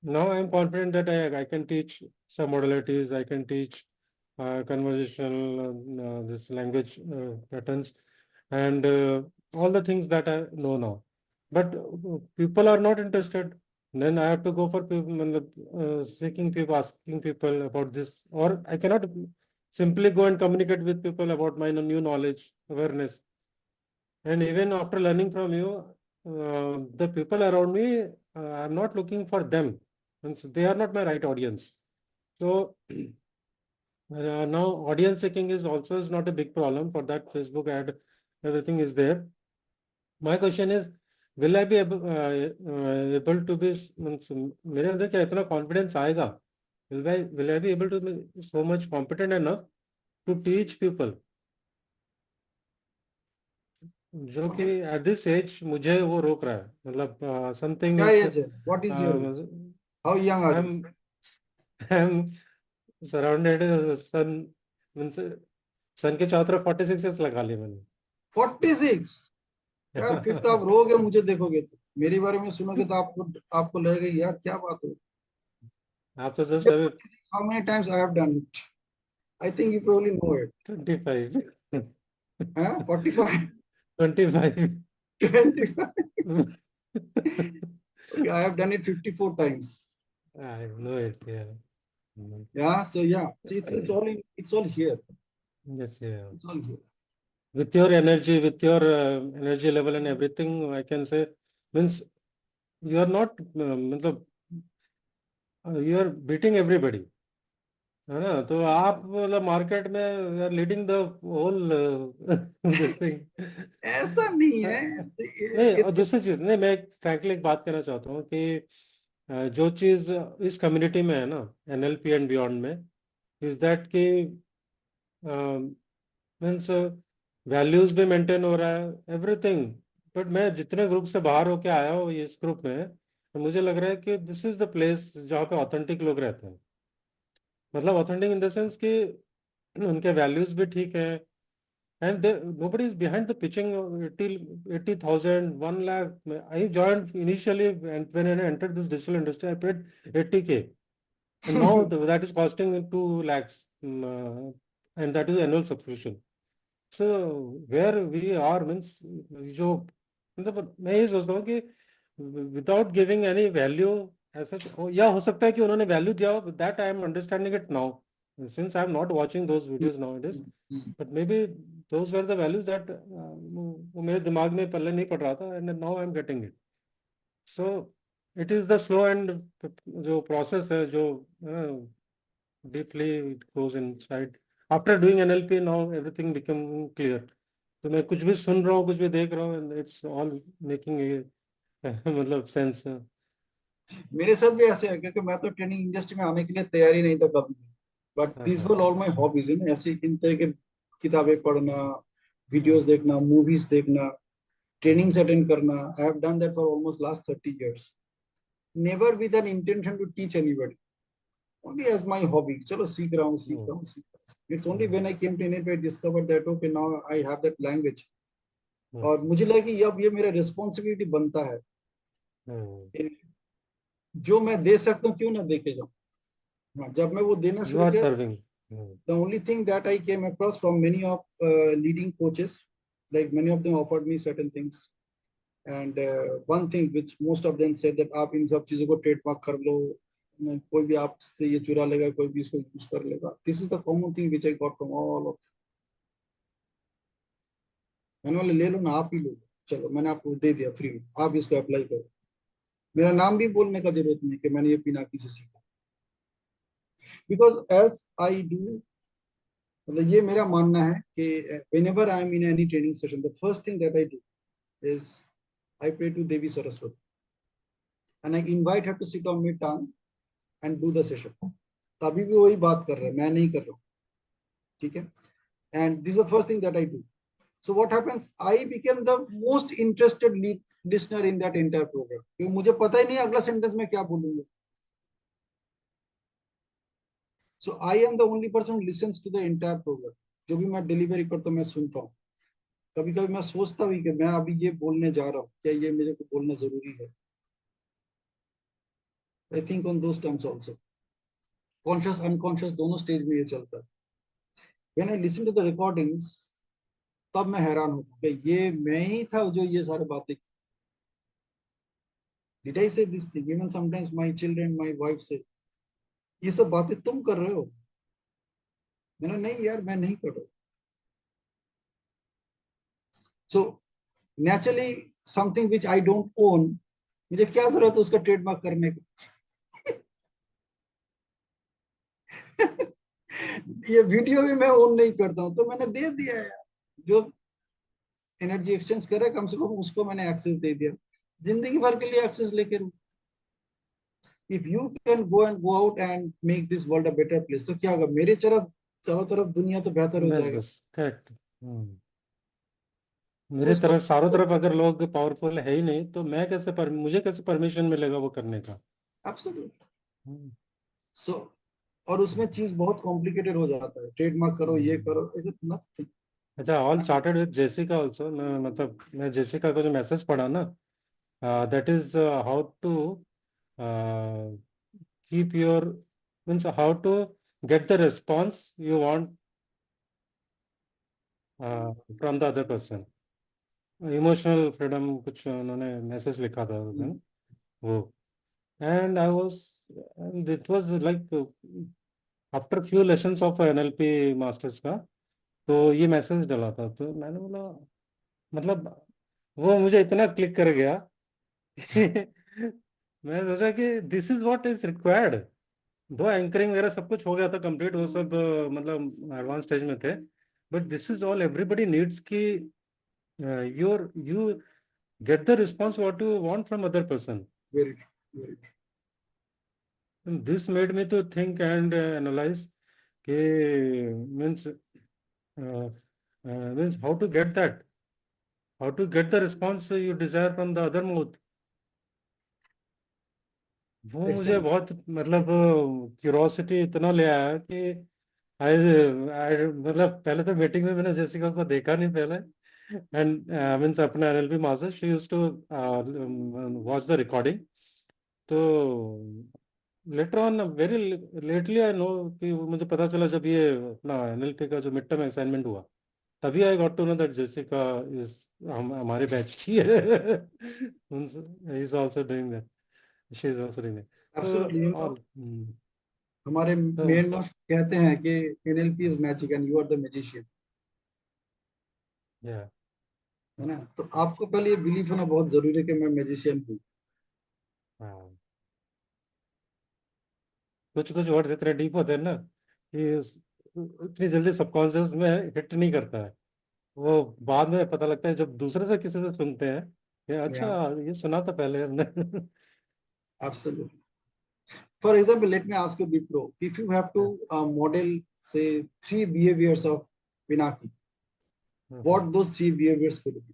now I'm confident that I can teach some modalities, I can teach conversational, this language patterns, and all the things that I know now. But people are not interested. Then I have to go for people, seeking people, asking people about this, or I cannot simply go and communicate with people about my new knowledge, awareness. And even after learning from you, the people around me, I'm not looking for them. And so they are not my right audience. So now audience seeking is not a big problem. For that, Facebook ad, everything is there. My question is, will I be able to be, मेरे अंदर क्या इतना confidence आएगा? Will I be able to be so much competent enough to teach people? जो कि at this as मुझे वो रोक रहा है, मतलब समथिंग क्या इज एज है? What is your age? How young I are am you? I am surrounded sun, means sun के चारों तरफ 46 इयर्स लगा लिए मैंने। 46? यार फिर तो आप रोगे मुझे देखोगे तो, मेरे बारे में सुनोगे तो आपको लगेगा यार क्या बात हो। आप तो जस्ट अभी How many times I have done it? I think you probably know it. 25 Huh? 45? 25 25? Okay, I have done it 54 times. I know it, yeah. Yeah, so yeah, so it's all here. Yes, yeah. It's all here. With your energy, with your energy level and everything, I can say, means you are not, you are beating everybody. है ना? तो आप मतलब market में leading the whole this thing. ऐसा नहीं है। नहीं, और दूसरी चीज नहीं, मैं फ्रैंकली एक बात कहना चाहता हूँ कि जो चीज इस कम्युनिटी में है ना, एनएलपी एंड बियॉन्ड में, इज दैट कि मीन्स वैल्यूज भी मेंटेन हो रहा है, एवरीथिंग बट मैं जितने ग्रुप से बाहर होके आया हूँ इस ग्रुप में, तो मुझे लग रहा है कि दिस इज द प्लेस जहाँ पे ऑथेंटिक लोग रहते हैं। मतलब ऑथेंटिक इन द सेंस कि उनके वैल्यूज भी ठीक है, and nobody is behind the pitching of 80,000, 1 lakh. I joined initially, and when I entered this digital industry, I paid 80K, and now that is costing 2 lakhs, and that is annual subscription. So where we are means, जो मतलब मैं ये सोचता हूँ कि without giving any value ऐसा, या हो सकता है कि उन्होंने वैल्यू दिया हो, that I am understanding it now, since I am not watching those videos nowadays, but maybe those were the values that वो मेरे दिमाग में पहले नहीं पड़ रहा था, and now I am getting it. So it is the slow and जो process है, जो deeply it goes inside. After doing NLP, now everything become clear. तो मैं कुछ भी सुन रहा हूँ, कुछ भी देख रहा हूँ, it's all making a मतलब सेंस। मेरे साथ भी ऐसे है, क्योंकि मैं तो ट्रेनिंग इंडस्ट्री में आने के लिए तैयार ही नहीं था कभी, but this were all my hobbies, ऐसे इन तरह के किताबें पढ़ना, वीडियोस देखना, मूवीज देखना, ट्रेनिंग्स अटेंड करना। I have done that for almost last 30 years, never with an intention to teach anybody, only as my hobby. चलो सीख रहा हूँ, सीख रहा हूँ, सीख रहा हूँ। It's only when I came to India I discovered that okay, now I have that language, और मुझे लगा कि अब ये मेरा रिस्पॉन्सिबिलिटी बनता है कि जो मैं दे सकता हूँ क्यों ना देके जाऊँ। हाँ, जब मैं वो देना You शुरू are किया, serving. the only thing that I came across from many of leading coaches, like many of them offered me certain things, and one thing which most of them said that आप इन सब चीजों को trademark कर लो, कोई भी आपसे ये चुरा लेगा, कोई भी इसको यूज कर लेगा। This is the common thing which I got from all of. मैंने बोला ले लो ना, आप ही लो, चलो मैंने आपको दे दिया फ्री में, आप इसको अप्लाई करो। मेरा नाम भी बोलने का जरूरत नहीं कि मैंने ये पिनाकी से सीखा, बिकॉज एज आई डू, मतलब ये मेरा मानना है कि whenever I am in any training session, the first thing that I do is I pray to Devi Saraswati and I invite her to sit on my tongue and do the session. तभी भी वही बात कर रहे हैं, मैं नहीं कर रहा हूँ, ठीक है? And this is the first thing that I do. So what happens? I became the most interested listener in that entire program. क्योंकि मुझे पता ही नहीं अगला सेंटेंस में क्या बोलूंगा. So I am the only person who listens to the entire program. जो भी मैं डिलीवरी करता हूँ मैं सुनता हूँ। कभी कभी मैं सोचता भी कि मैं अभी ये बोलने जा रहा हूँ, क्या ये मेरे को बोलना जरूरी है? I think on those terms also. Conscious unconscious दोनों स्टेज में ये चलता है। When I listen to the recordings, तब मैं हैरान होता हूँ कि ये मैं ही था जो ये सारी बातें की। डिड आई से this thing? Even sometimes my children, my wife से, ये सब बातें तुम कर रहे हो? मैंने नहीं यार, मैं नहीं कर रहा। So naturally something which I don't own, मुझे क्या जरूरत है उसका ट्रेडमार्क करने की? ये वीडियो भी मैं ओन नहीं करता हूँ, तो मैंने दे दिया यार। जो एनर्जी एक्सचेंज कर रहा है, कम से कम उसको मैंने एक्सेस दे दिया। जिंदगी भर के लिए एक्सेस लेके, if you can go and go out and make this world a better place, तो क्या होगा? मेरे तरफ चारों तरफ दुनिया तो बेहतर हो जाएगा। बस करेक्ट। मेरे तरफ चारों तरफ अगर लोग पावरफुल है ही नहीं, तो मैं कैसे मुझे कैसे परमिशन मिलेगा वो करने का? एब्सोल्युटली। सो और उसमें चीज बहुत कॉम्प्लिकेटेड हो जाता है, ट्रेडमार्क करो, ये करो, ऐसे नथिंग। अच्छा, all started with Jessica also. मतलब मैं जेसिका का जो मैसेज पढ़ा ना, that is how to keep your, means how to get the response you want from the other person. Emotional freedom कुछ उन्होंने मैसेज लिखा था उस दिन वो। And I was, and it was like after few lessons of NLP masters का, तो ये मैसेज डला था। तो मैंने बोला, मतलब वो मुझे इतना क्लिक कर गया मैं सोचा कि this is what is required. दो एंकरिंग वगैरह सब कुछ हो गया था कंप्लीट, वो सब मतलब एडवांस स्टेज में थे, but this is all everybody needs कि you get the response what you want from other person. Very true, very true. And this made me to think and analyze means how to get that. how to get the response you desire from the other mouth. वो मुझे Excellent. बहुत मतलब curiosity इतना ले आया कि आई मतलब पहले तो मीटिंग में मैंने जेसिका को देखा नहीं पहले, एंड मीन्स अपना NLP master she used to watch the recording. तो later on very lately I know कि मुझे पता चला जब ये अपना एनएलपी का जो मिड टर्म असाइनमेंट हुआ, तभी I got to know that Jessica is हमारे बैच की है. He is also doing that, she is also doing that. Absolutely. You तो know, ऑल हमारे तो मेन में कहते हैं कि NLP is magic and you are the magician, या है ना. तो आपको पहले ये बिलीव होना बहुत जरूरी है कि मैं मैजिशियन हूँ. हाँ, कुछ कुछ वर्ड्स इतने डीप होते हैं ना कि इतनी जल्दी सबकॉन्शियस में हिट नहीं करता है. वो बाद में पता लगता है जब दूसरे से किसी से सुनते हैं कि अच्छा Yeah, ये सुना था पहले हमने. absolutely. For example, let me ask you, Bipro, if you have to model, say, 3 behaviors of Pinaki, what those 3 behaviors could be?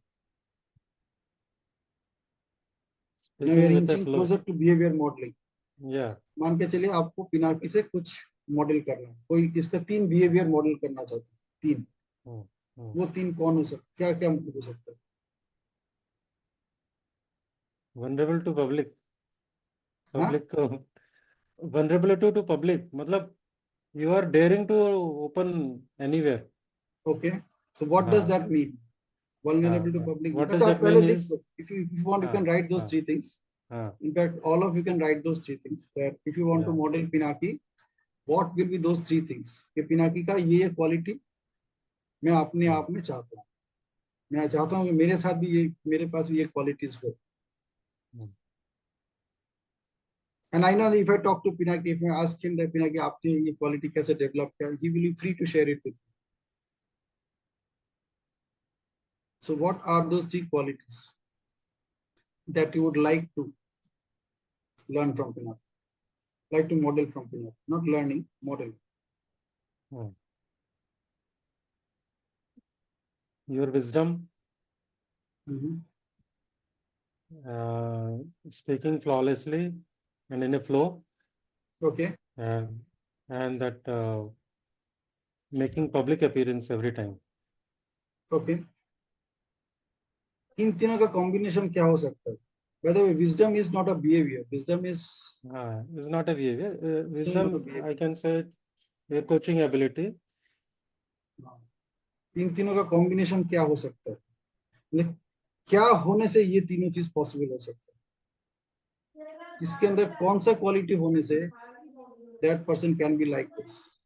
Now we are Speaking with the inching flow. closer to behavior modeling. Yeah. मान के चलिए आपको पिनाकी से कुछ model करना है, कोई इसका 3 बिहेवियर मॉडल करना चाहता है, 3. वो 3 कौन हो सकता, क्या क्या हो सकता है? Vulnerable to public. हाँ, Vulnerability to public मतलब you are daring to open anywhere. okay. So what does हाँ that mean? Vulnerable to public. what does अच्छा, आप that पहले mean लिख is low. If you want, you हाँ can write those हाँ 3 things. हाँ In fact, all of you can write those 3 things. That if you want to yeah model Pinaki, what will be those 3 things? कि पिनाकी का ये quality मैं अपने आप में चाहता हूँ. मैं चाहता हूँ कि मेरे साथ भी ये, मेरे पास भी ये क्वालिटीज हो. And I know that if I talk to Pinaki, if I ask him that Pinaki आपने ये क्वालिटी कैसे डेवलप किया, he will be free to share it with me. So what are those 3 qualities that you would like to learn from Pinaki, like to model from Pinaki? Not learning, model. your wisdom, speaking flawlessly and in a flow, Okay. and that making public appearance every time. Okay. इन तीनों का combination क्या हो सकता है? By the way, wisdom is not a behavior. Wisdom is Is not a behavior. not a Wisdom, behavior. I can say, your coaching ability. इन तीनों का combination क्या हो सकता है? मतलब क्या होने से ये तीनों चीज पॉसिबल हो सकता है? इसके अंदर कौन सा क्वालिटी होने से that person can be like this?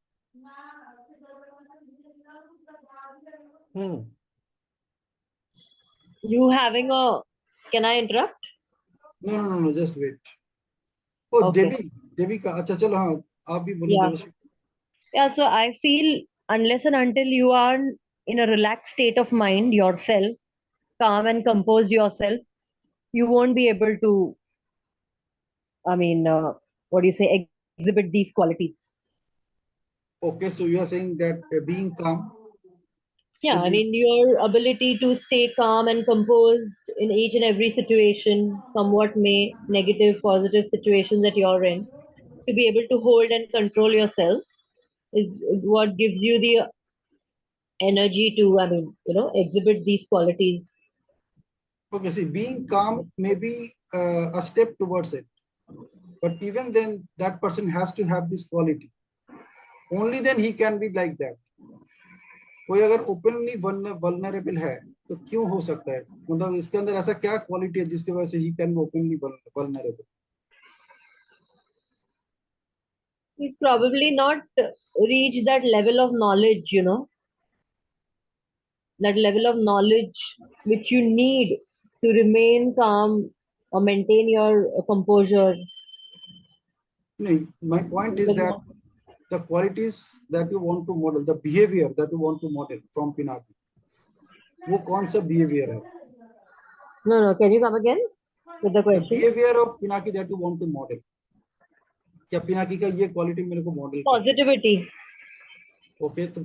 You having a, can I interrupt? No, just wait. Oh, Okay. देवी का, अच्छा चलो, हाँ आप भी बोलो Yeah. Devshri. Yeah, so I feel unless and until you are in a relaxed state of mind yourself, calm and compose yourself, you won't be able to, I mean, what do you say, exhibit these qualities. Okay, so you are saying that being calm. Yeah, I mean, your ability to stay calm and composed in each and every situation, somewhat may negative, positive situations that you're in, to be able to hold and control yourself is what gives you the energy to, I mean, exhibit these qualities. Okay, see, being calm may be a step towards it, but even then, that person has to have this quality. Only then he can be like that. कोई अगर openly vulnerable है तो क्यों हो सकता है? मतलब इसके अंदर ऐसा क्या क्वालिटी है जिसकी वजह से he can be openly vulnerable? He's probably not reached that level of knowledge, that level of knowledge which you need to remain calm or maintain your composure. No, my point is that the qualities that you want to model, the behavior that you want to model from Pinaki, वो कौन सा behavior है? No, can you come again with the The question? behavior of Pinaki that you want to model. क्या पिनाकी का ये quality मेरे को model? Positivity. Okay, तो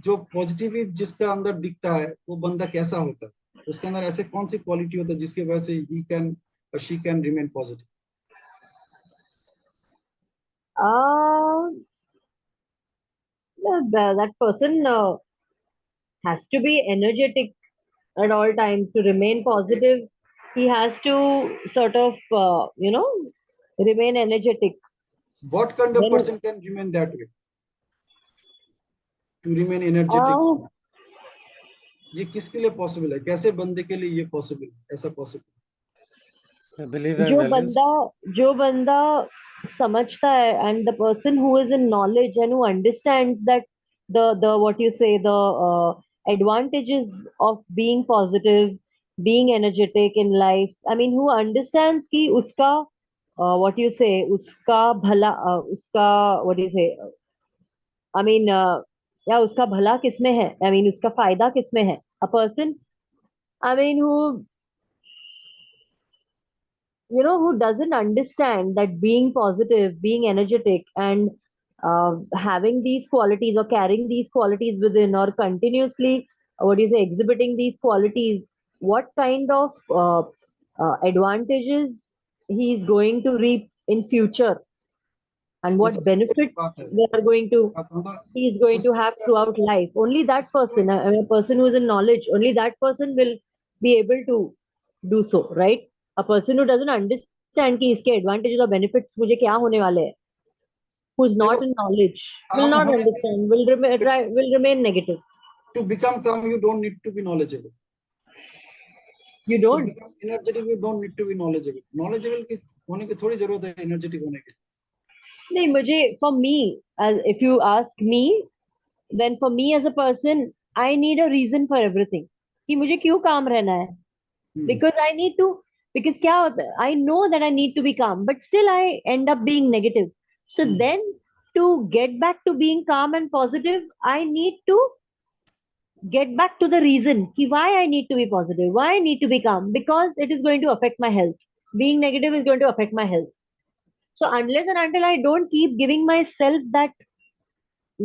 जो पॉजिटिव जिसका अंदर दिखता है वो बंदा कैसा होता है? उसके अंदर ऐसे कौन सी क्वालिटी होता है जिसके वजह से he can or she can remain positive? That person has to be energetic at all times to remain positive. He has to sort of, remain energetic. What kind of Then, person can remain that way? To remain energetic. ये किसके लिए possible है? कैसे बंदे के लिए ये possible है? ऐसा पॉसिबल? Believe and values. जो बंदा समझता है, and the person who is in knowledge and who understands that the what you say, the advantages of being positive, being energetic in life. I mean, who understands कि उसका what you say, उसका भला, उसका what do you say, I mean, या उसका भला किसमें है, I mean, उसका फायदा किसमें है. A person, I mean, who doesn't understand that being positive, being energetic, and having these qualities or carrying these qualities within, or continuously, what do you say, exhibiting these qualities, what kind of advantages he is going to reap in future, and what benefits they are going to he is going to have throughout life. Only that person, a person who is in knowledge, only that person will be able to do so, right? A person who doesn't understand कि इसके advantages or benefits मुझे क्या होने वाले हैं, who is not in knowledge, will not understand, will remain negative. To become calm, you don't need to be knowledgeable. You don't. To become energetic, you don't need to be knowledgeable. Knowledgeable की होने की थोड़ी जरूरत है energetic होने की. नहीं, मुझे, for me, as if you ask me, then for me as a person, I need a reason for everything. कि मुझे क्यों काम रहना है? Because I need to, because क्या होता है, I know that I need to be calm, but still I end up being negative. So then to get back to being calm and positive, I need to get back to the reason कि why I need to be positive, why I need to be calm, because it is going to affect my health. Being negative is going to affect my health. So unless and until I don't keep giving myself that,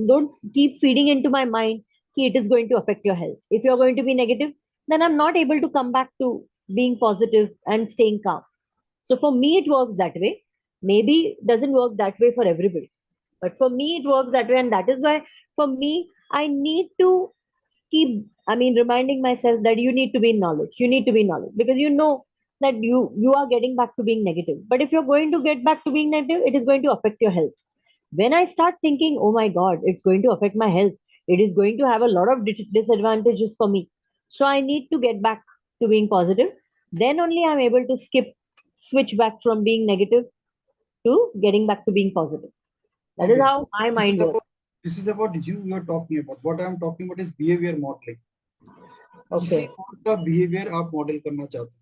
don't keep feeding into my mind कि it is going to affect your health. If you're going to be negative, then I'm not able to come back to being positive and staying calm. So for me, it works that way. Maybe it doesn't work that way for everybody. But for me, it works that way. And that is why, for me, I need to keep, reminding myself that you need to be in knowledge. You need to be in knowledge. Because you know that you are getting back to being negative. But if you're going to get back to being negative, it is going to affect your health. When I start thinking, oh my God, it's going to affect my health, it is going to have a lot of disadvantages for me. So I need to get back to being positive. Then only I'm able to switch back from being negative to getting back to being positive. That is how my mind works. This is about you are talking about. What I'm talking about is behavior modeling. Okay. किसी का behavior आप model करना चाहते हैं.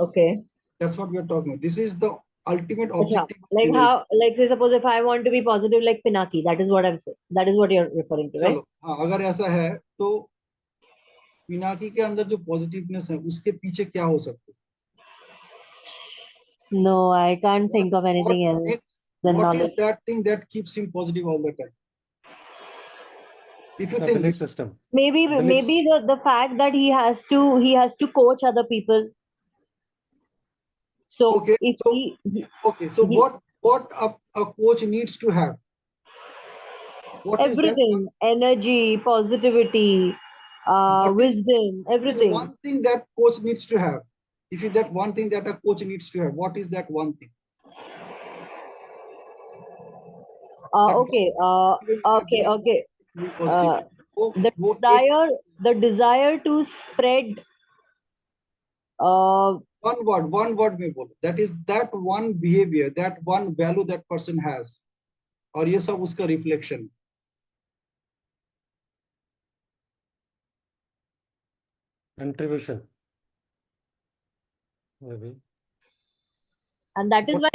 Okay. That's what we are talking about. This is the ultimate objective. Like how, like say suppose if I want to be positive like Pinaki, that is what I'm saying. That is what you're referring to, right? चलो, हाँ, अगर ऐसा है तो पिनाकी के अंदर जो positiveness है उसके पीछे क्या हो सकता है? No, I can't think of anything else than What knowledge. is that thing that keeps him positive all the time? If you think belief system. Maybe the fact that he has to coach other people. So okay, if so what a coach needs to have? What everything, is that? energy, positivity, wisdom, everything. One thing that coach needs to have. If you that one thing that a coach needs to have, what is that one thing? Okay. The desire to spread. One word में बोलो. That is that one behavior, that one value that person has. और ये सब उसका reflection. Contribution. Maybe. And that is why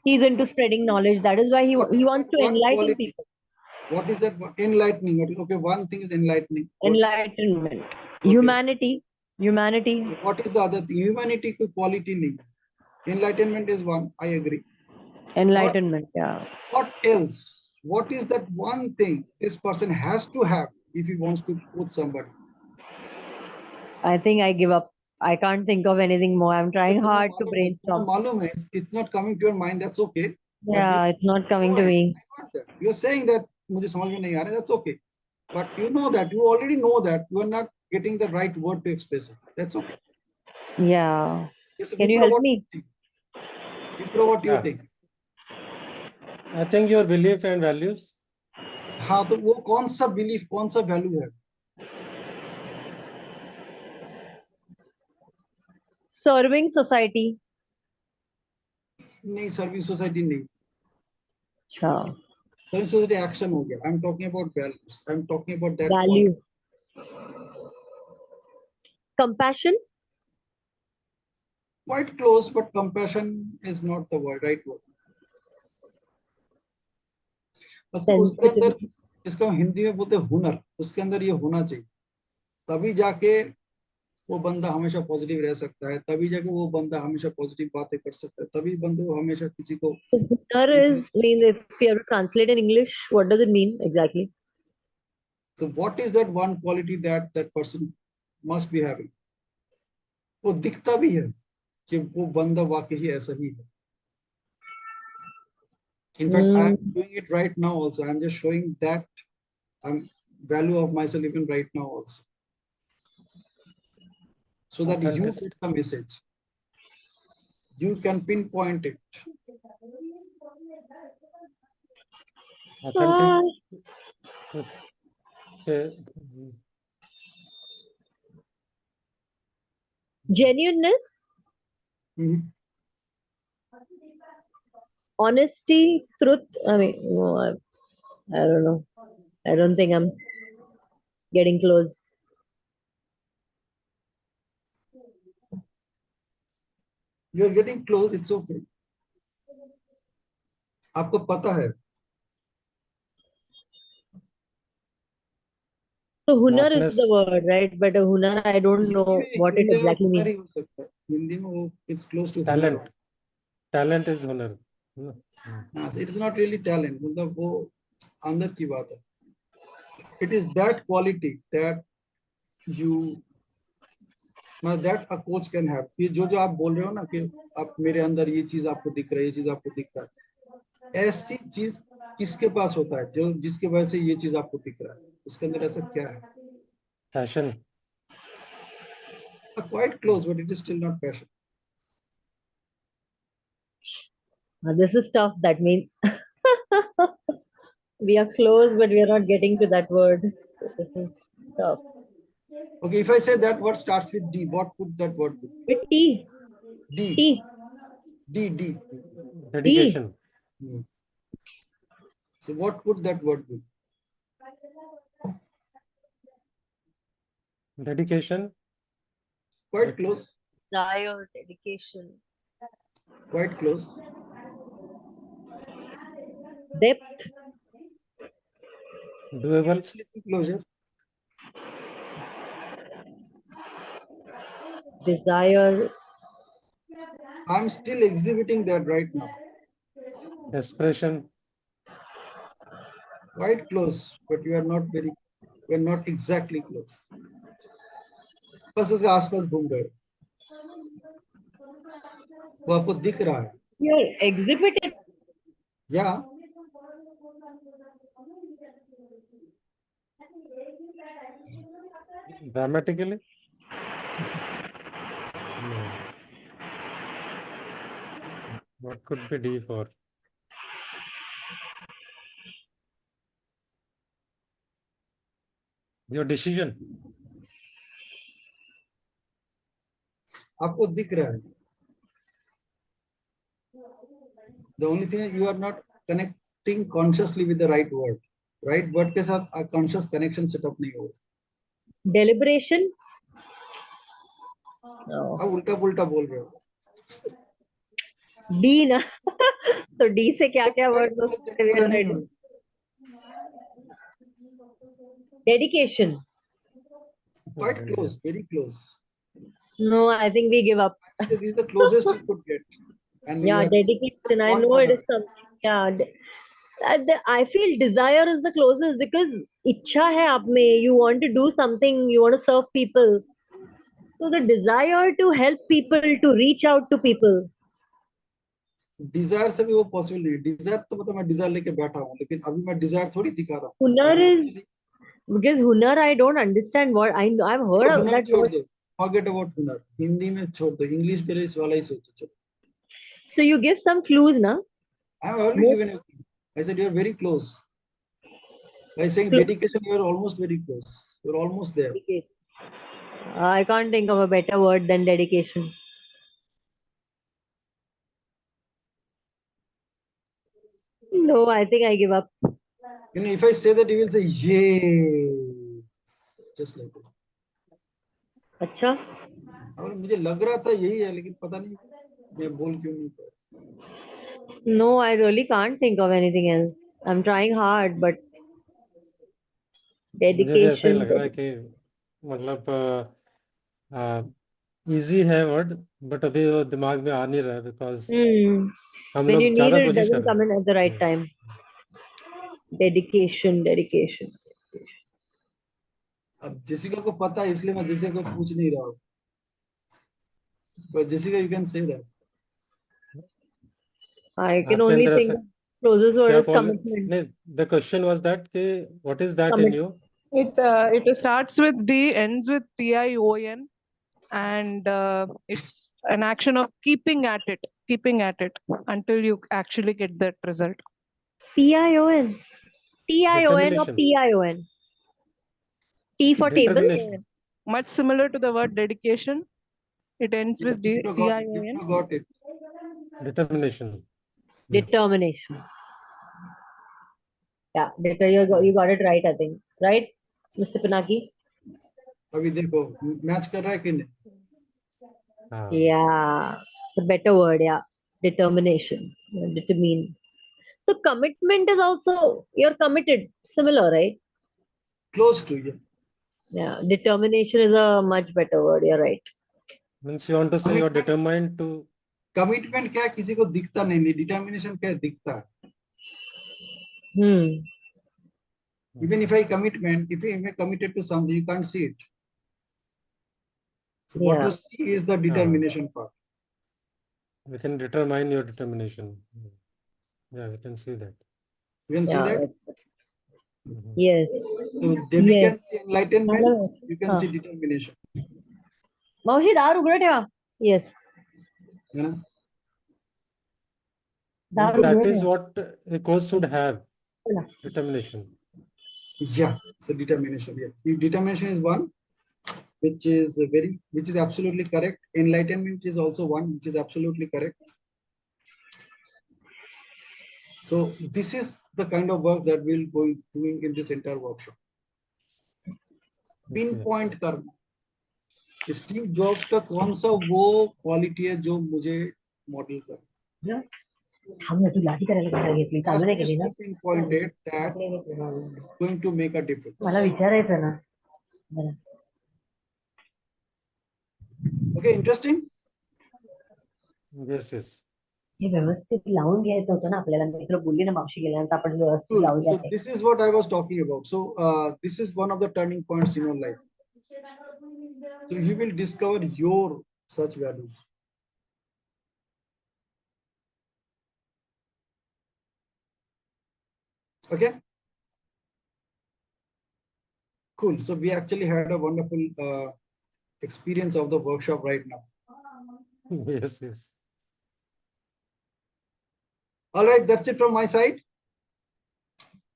he's into spreading knowledge. That is why he wants to enlighten people. What is that? Enlightening. Okay, one thing is enlightening. Enlightenment. Okay. Humanity. What is the other thing? Humanity को quality नहीं. Enlightenment is one. I agree. Enlightenment, yeah. What else? What is that one thing this person has to have if he wants to coach somebody? I think I give up. I can't think of anything more. I'm trying hard to brainstorm. It's not coming to your mind, that's okay. Yeah, it's not coming to me. I got that. You're saying that मुझे समझ में नहीं आ रहा, that's okay. But you know that, you already know that you are not getting the right word to express it. That's okay. Yeah. Yes, Can you help me? Vipra, what do you Yeah. think? I think your belief and values. हाँ, तो वो कौन सा belief, कौन सा value है? Serving society. नहीं, serving society नहीं. अच्छा. Serving society action हो गया. I'm talking about values. I'm talking about that Value. quality. Compassion. Quite close, but compassion is not the word, right word. बस उसके अंदर, इसका हिंदी में बोलते हैं हुनर, उसके अंदर ये होना चाहिए, तभी जाके वो बंदा हमेशा पॉजिटिव रह सकता है, तभी जाके वो बंदा हमेशा पॉजिटिव बातें कर सकता है, तभी बंदे वो हमेशा किसी को. Hunar is, mean, if you have to translate in English, what does it mean exactly? So what is that one quality that that person must be having? वो दिखता भी है कि वो बंदा वाकई ही ऐसा ही है. In fact, I am doing it right now also. I am just showing that value of myself even right now also. So that you get the message. You can pinpoint it. Authentic. Genuineness. Mm-hmm. Honesty, truth. I mean, no, I don't know. I don't think I'm getting close. You're getting close, it's okay. आपको पता है. So hunar is the word, right? But hunar, I don't know what it exactly means. ही हो सकता है. हिंदी में वो it's close to talent. हुनर. Talent is hunar. It is not really talent. मतलब वो अंदर की बात है. It is that quality that you, that a coach can have. ये जो आप बोल रहे हो ना कि आप मेरे अंदर ये चीज आपको दिख रहा है, ये चीज आपको दिख रहा है, ऐसी चीज किसके पास होता है जो जिसके वजह से ये चीज आपको दिख रहा है? उसके अंदर ऐसा क्या है? Passion. Quite close, but it is still not passion. This is tough. That means we are close, but we are not getting to that word. This is tough. Okay, if I say that word starts with D, what could that word be? With T. D. T. D. Dedication. D. So what could that word be? Dedication. Quite close. Desire, dedication. Quite close. Depth. Doable. Closure. Desire. I'm still exhibiting that right now. Expression. Quite close, but you are not exactly close. बस उसके आसपास घूम गए. वो आपको दिख रहा है. You're exhibited. Yeah. Dramatically. No. What could be D for? Your decision. आपको दिख रहा है. The only thing is you are not connecting consciously with the right word. Right word के साथ a conscious connection set up नहीं होगा. Deliberation. आप उल्टा पुल्टा बोल रहे हो. D ना. तो D से क्या क्या word हो सकते हैं? Dedication. Quite close, very close. No, I think we give up. This is the closest you could get. And yeah, dedication. I know it is something. Yeah. I feel desire is the closest because ichha hai aap mein. You want to do something. You want to serve people. So the desire to help people, to reach out to people. Desire से भी वो possible नहीं है. Dzire तो मतलब मैं Dzire लेके बैठा हूँ, लेकिन अभी मैं डिजायर थोड़ी दिखा रहा हूँ. Hunar is, because hunar I don't understand what I've heard of हुनर that छोड़ word. दो, forget about हुनर. हिंदी में छोड़ दो, इंग्लिश पे इस वाला ही सोचो. चलो. So you give some clues, na? I have already given you. I said you are very close. By saying dedication, you are almost very close. You are almost there. I can't think of a better word than dedication. No, I think I give up. You know, if I say that, you will say, yeah. Just like that. अच्छा. और मुझे लग रहा था यही है, लेकिन पता नहीं मैं बोल क्यों नहीं पाया. No, I really can't think of anything else. I'm trying hard, but मुझे भी ऐसा ही dedication. लग रहा है कि मतलब इजी है वर्ड, बट अभी वो दिमाग में आ नहीं रहा है, बिकॉज हम When you लोग need ज्यादा it, it कोशिश कर doesn't come रहे in at the right हैं. time. Dedication. अब जेसिका को पता है, इसलिए मैं जेसिका को पूछ नहीं रहा हूँ. But Jessica, you can say that. I can आपके only अंदर think ऐसा of closest word क्या is commitment. नहीं, the question was that कि what is that in you? It starts with D, ends with TION, and it's an action of keeping at it until you actually get that result. PION. TION or Determination. PION? T for table. Determination. Much similar to the word dedication. It ends with D, You TION. got it. Determination. Determination. Yeah, you got it right, I think. Right, Mr. Pinaki? अभी देखो match कर रहा है कि नहीं. Yeah, it's a better word. Yeah, determination. Determine. So commitment is also, you're committed. Similar, right? Close to you. Yeah, determination is a much better word. You're right. Means you want to say you're determined to. Commitment क्या है, किसी को दिखता नहीं. Determination क्या है, दिखता है. Even if I commitment, if I committed to something, you can't see it. So what you see is the determination part. We can determine your determination. Yeah, we can see that. You can see that? Yes. So Debbie can see enlightenment, you can see determination. Maushi, दार उघडं ठेवा. Yes. That is what a coach should have. Determination. Yeah. So determination. Yeah. Determination is one, which is absolutely correct. Enlightenment is also one, which is absolutely correct. So this is the kind of work that we'll be doing in this entire workshop. Pinpoint करना. Steve jobs का कौन सा वो quality है जो मुझे model कर. हमने तू लाठी करायला कशाला घेतली, चालू नाही केली ना. Pinpointed that is going to make a difference. मला विचारायचं ना. Okay, interesting. Yes. हे व्यवस्थित लावून घ्यायचं होतं ना आपल्याला. मी तुला बोलली ना मावशी गेल्यानंतर आपण व्यवस्थित लावून So घ्यायचं. this is what I was talking about. So this is one of the turning points in your life. So you will discover your such values. Okay. Cool. So we actually had a wonderful experience of the workshop right now. Yes. All right, that's it from my side.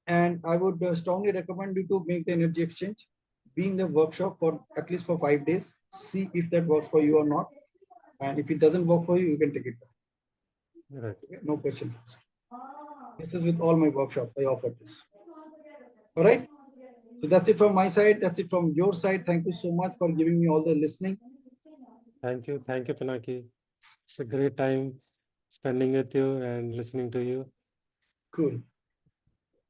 And I would strongly recommend you to make the energy exchange. Be in the workshop for at least for 5 days. See if that works for you or not. And if it doesn't work for you, you can take it back. Right. Okay? No questions asked. This is with all my workshops. I offer this. All right. So that's it from my side. That's it from your side. Thank you so much for giving me all the listening. Thank you, Pinaki. It's a great time spending with you and listening to you. Cool.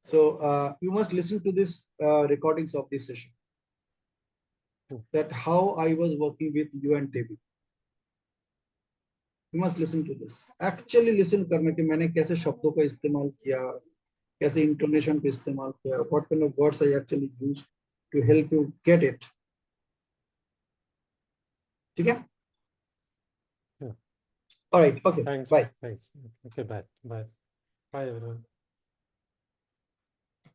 So you must listen to this recordings of this session. That how I was working with you and Debbie. You must listen to this. Actually listen करना कि मैंने कैसे शब्दों का इस्तेमाल किया, कैसे intonation का इस्तेमाल किया, what kind of words I actually used to help you get it. ठीक है? Yeah. All right. Okay. Thanks. Bye. Thanks. Okay. Bye. Bye. Bye, everyone.